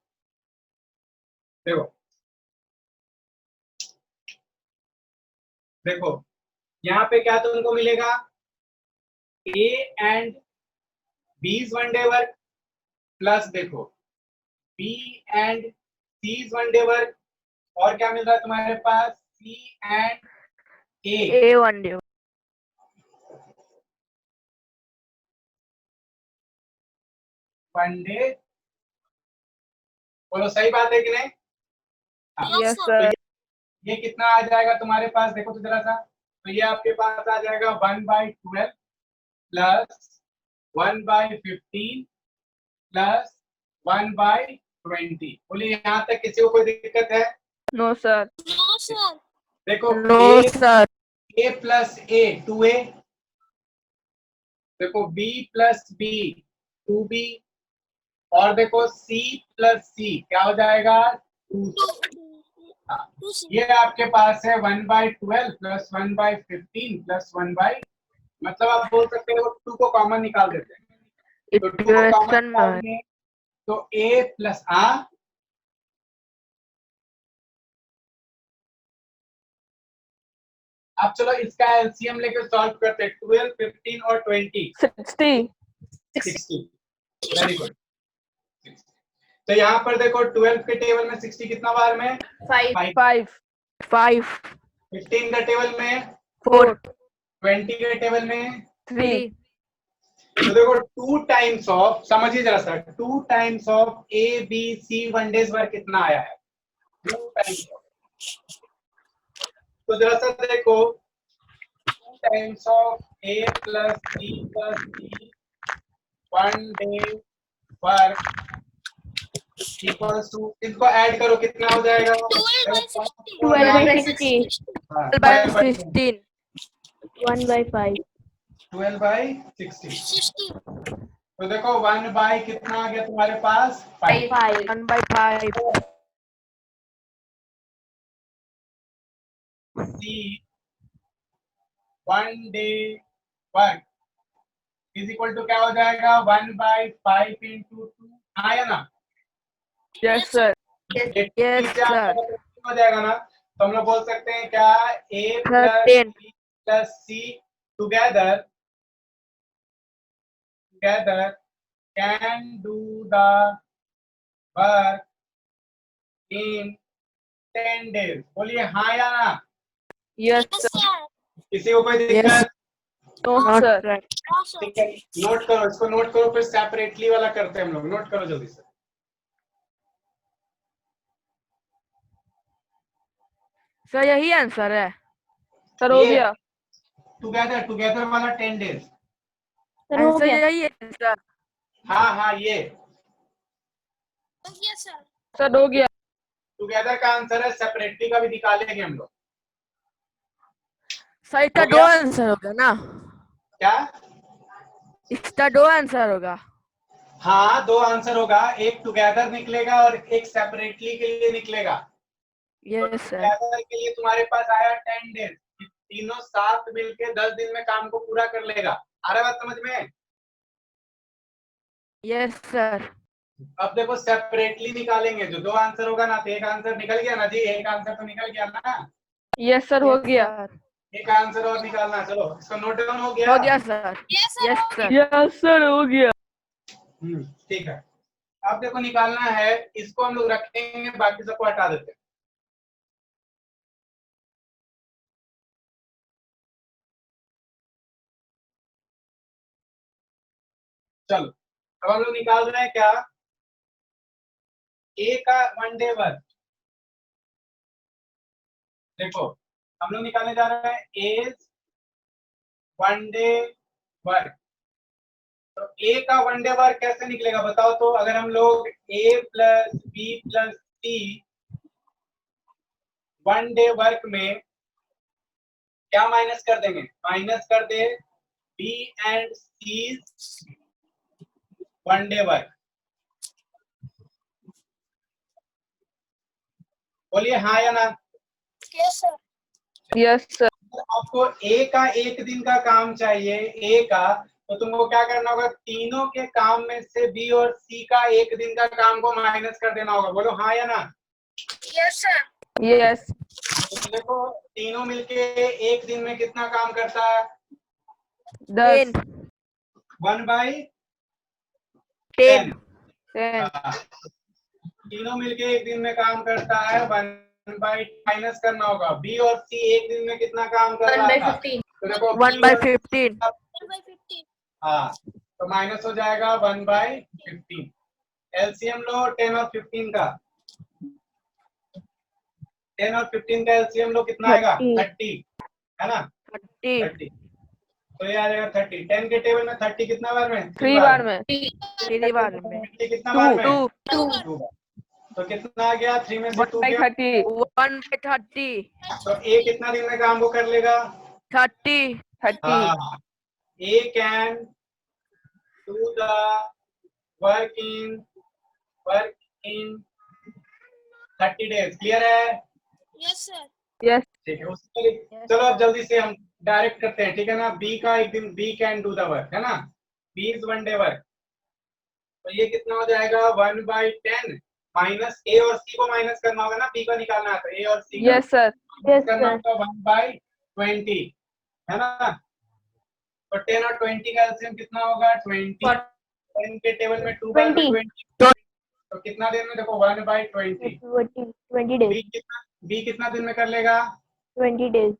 देखो देखो यहाँ पे क्या तुमको मिलेगा? A and B's 1 day work plus देखो B and C's 1 day work, और क्या मिल रहा है तुम्हारे पास? C and A A 1 day. 1 day। बोलो सही बात है कि नहीं? हाँ। Yes, तो sir. ये कितना आ जाएगा तुम्हारे पास? देखो तो जरा सा, तो ये आपके पास आ जाएगा 1/12 प्लस 1/15 प्लस 1/20। बोलिए यहाँ तक किसी को कोई दिक्कत है? No, sir. देखो No, sir. A plus A 2A, देखो B प्लस B 2B, और देखो C प्लस C क्या हो जाएगा? 2C। हाँ, ये आपके पास है 1/12 प्लस 1/15 प्लस 1/, मतलब आप बोल सकते हो 2 को कॉमन निकाल देते हैं। तो 2 को कॉमन Equation में निकालेंगे तो A प्लस अब चलो इसका एलसीएम लेकर सॉल्व करते हैं। 12, 15 और 20 60. 60। Very good. तो यहाँ पर देखो 12 के टेबल में 60 कितना बार में? 5। 5. 5. 15 के टेबल में 4. 20 के टेबल में 3. तो देखो 2 टाइम्स ऑफ, समझिए जरा सा, 2 times of A B C 1 days work कितना आया है? 2 टाइम्स ऑफ। तो जरा सा देखो 2 times of A plus B plus C 1 day work equals to, इसको ऐड करो कितना हो जाएगा? 12/60, 12/15. 1/5। 12/60। तो देखो 1 बाय कितना आ गया तुम्हारे पास? 5। 1/5. C 1 day work is equal to क्या हो जाएगा? 1/5 इंटू 2 आया ना? Yes, sir. Yes, sir. हो जाएगा ना? तो हम लोग बोल सकते हैं क्या? A plus 13. B plus C together can do the work in 10 days। बोलिए हाँ या ना? Yes, sir. किसी को कोई दिक्कत? No, Not sir. right. ठीक है, नोट करो, इसको नोट करो, फिर सेपरेटली वाला करते हैं हम लोग। नोट करो जल्दी से। सर यही आंसर है। Sir, हो ये गया. टुगेदर वाला 10 डेज। सर हो आंसर गया। यही है सर। हाँ हाँ, ये सर हो गया। टुगेदर का आंसर है, सेपरेटली का भी निकालेंगे हम लोग। सर इसका हो दो गया? आंसर होगा ना? क्या? इसका दो आंसर होगा। हाँ, दो आंसर होगा, एक टुगेदर निकलेगा और एक सेपरेटली के लिए निकलेगा। Yes sir. टुगेदर के लिए तुम्हारे पास आया 10 डेज, तीनों साथ मिलके 10 दिन में काम को पूरा कर लेगा। आ रहा है बात समझ में? Yes sir. अब देखो सेपरेटली निकालेंगे, जो दो आंसर होगा ना, तो एक आंसर निकल गया ना जी, एक आंसर तो निकल गया ना। यस सर हो गया। एक आंसर और निकालना, चलो इसका नोट डाउन हो गया। हो गया sir. Yes sir. Yes sir हो गया। ठीक है। अब देखो निकालना है, इसको हम लोग रखेंगे, बाकी सबको हटा देते हैं। चलो अब हम लोग निकाल रहे हैं क्या, ए का वन डे वर्क। देखो हम लोग निकालने जा रहे हैं एज वन डे वर्क। तो ए का वन डे वर्क कैसे निकलेगा बताओ तो? अगर हम लोग A plus B plus C one day work में क्या माइनस कर देंगे? माइनस कर दे B and C one day work. बोलिए हाँ या ना। Yes sir. आपको ए का एक दिन का काम चाहिए, ए का, तो तुमको क्या करना होगा? तीनों के काम में से बी और सी का एक दिन का काम को माइनस कर देना होगा। बोलो हाँ या ना। Yes sir. यस। तो देखो तीनों मिलके एक दिन में कितना काम करता है? 10 1/10। 10 तीनों मिलके एक दिन में काम करता है 1/, माइनस करना होगा। बी और सी एक दिन में कितना काम कर रहा था? तो देखो 1/15। हाँ, तो माइनस हो जाएगा 1/15। एलसीएम लो 10 और 15 का। 10 और 15 का एलसीएम लो, कितना आएगा? 30, है ना? 30। तो ये आ जाएगा 30। 10 के टेबल में 30 कितना बार में? 3 बार में। 3 बार में। 50 कितना बार में? 2 2 बार। तो कितना आ गया? 3 में से 2 गया। 1/30 1/30। तो ए कितना दिन में काम को कर लेगा? 30। 30 हाँ, A can do the work in 30 days. Clear है? यस ठीक है। उसके चलो अब जल्दी से हम डायरेक्ट करते हैं, ठीक है ना? बी का एक दिन, B can do the work, है ना? B is one day work. तो ये कितना हो जाएगा? 1/10 माइनस ए और सी को माइनस करना होगा ना, बी का निकालना है तो ए और सी यस सर। करना होगा 1/20, है ना? तो 10 और 20 का एलसीएम कितना होगा? 20। 10 के टेबल में 2 बार में 20, तो कितना दिन में? देखो 1/20। 20 days. बी कितना दिन में कर लेगा? 20 days.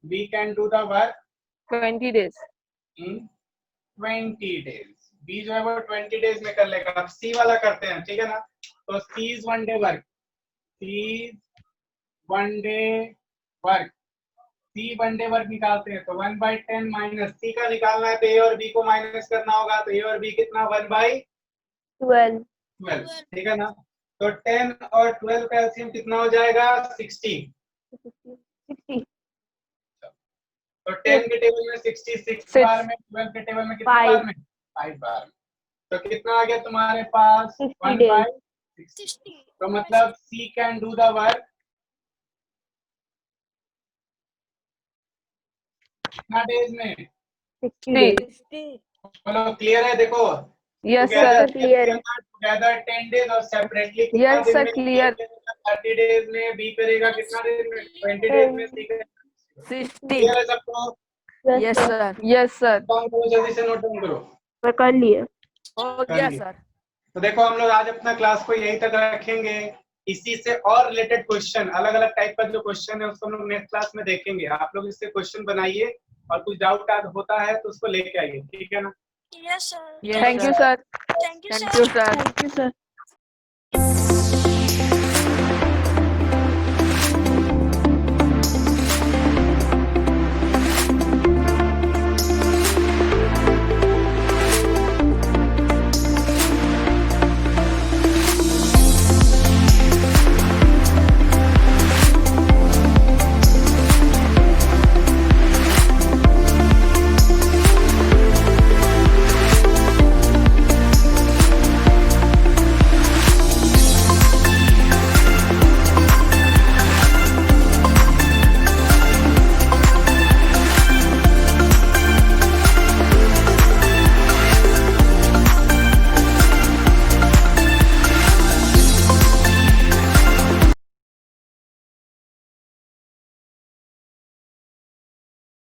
B can do the work 20 days in 20 days. B जो है वो 20 डेज में कर लेगा। अब सी वाला करते हैं, ठीक है ना? तो C is one day work. C one day work. C one day work निकालते हैं तो 1/10 माइनस सी का निकालना है तो ए और बी को माइनस करना होगा। तो ए और बी कितना? 1/12, 12. ठीक है ना? तो 10 और 12 का एलसीएम कितना हो जाएगा? 60। 60. तो 10 के टेबल में 66 बार में, 12 के टेबल में कितने बार में? 5 बार में। तो कितना आ गया तुम्हारे पास? 1/60। तो मतलब सी कैन डू द वर्क कितना डेज में? 60 days. बोलो क्लियर है? देखो यस सर। टुगेदर 10 डेज और सेपरेटली कितना Yes, दिन sir, में? clear. 30 डेज में। बी करेगा कितना दिन में? 20 डेज में। सी करेगा 60। क्लियर है सबको? Yes sir. Yes sir. जल्दी से नोट डाउन करो। मैं कर लिए. हो गया लिए। सर। तो देखो हम लोग आज अपना क्लास को यहीं तक रखेंगे। इसी से और रिलेटेड क्वेश्चन, अलग अलग टाइप का जो क्वेश्चन है उसको हम लोग नेक्स्ट क्लास में देखेंगे। आप लोग इससे क्वेश्चन बनाइए और कुछ डाउट होता है तो उसको लेके आइए, ठीक है ना? Thank you sir. Thank you sir. Thank you, sir.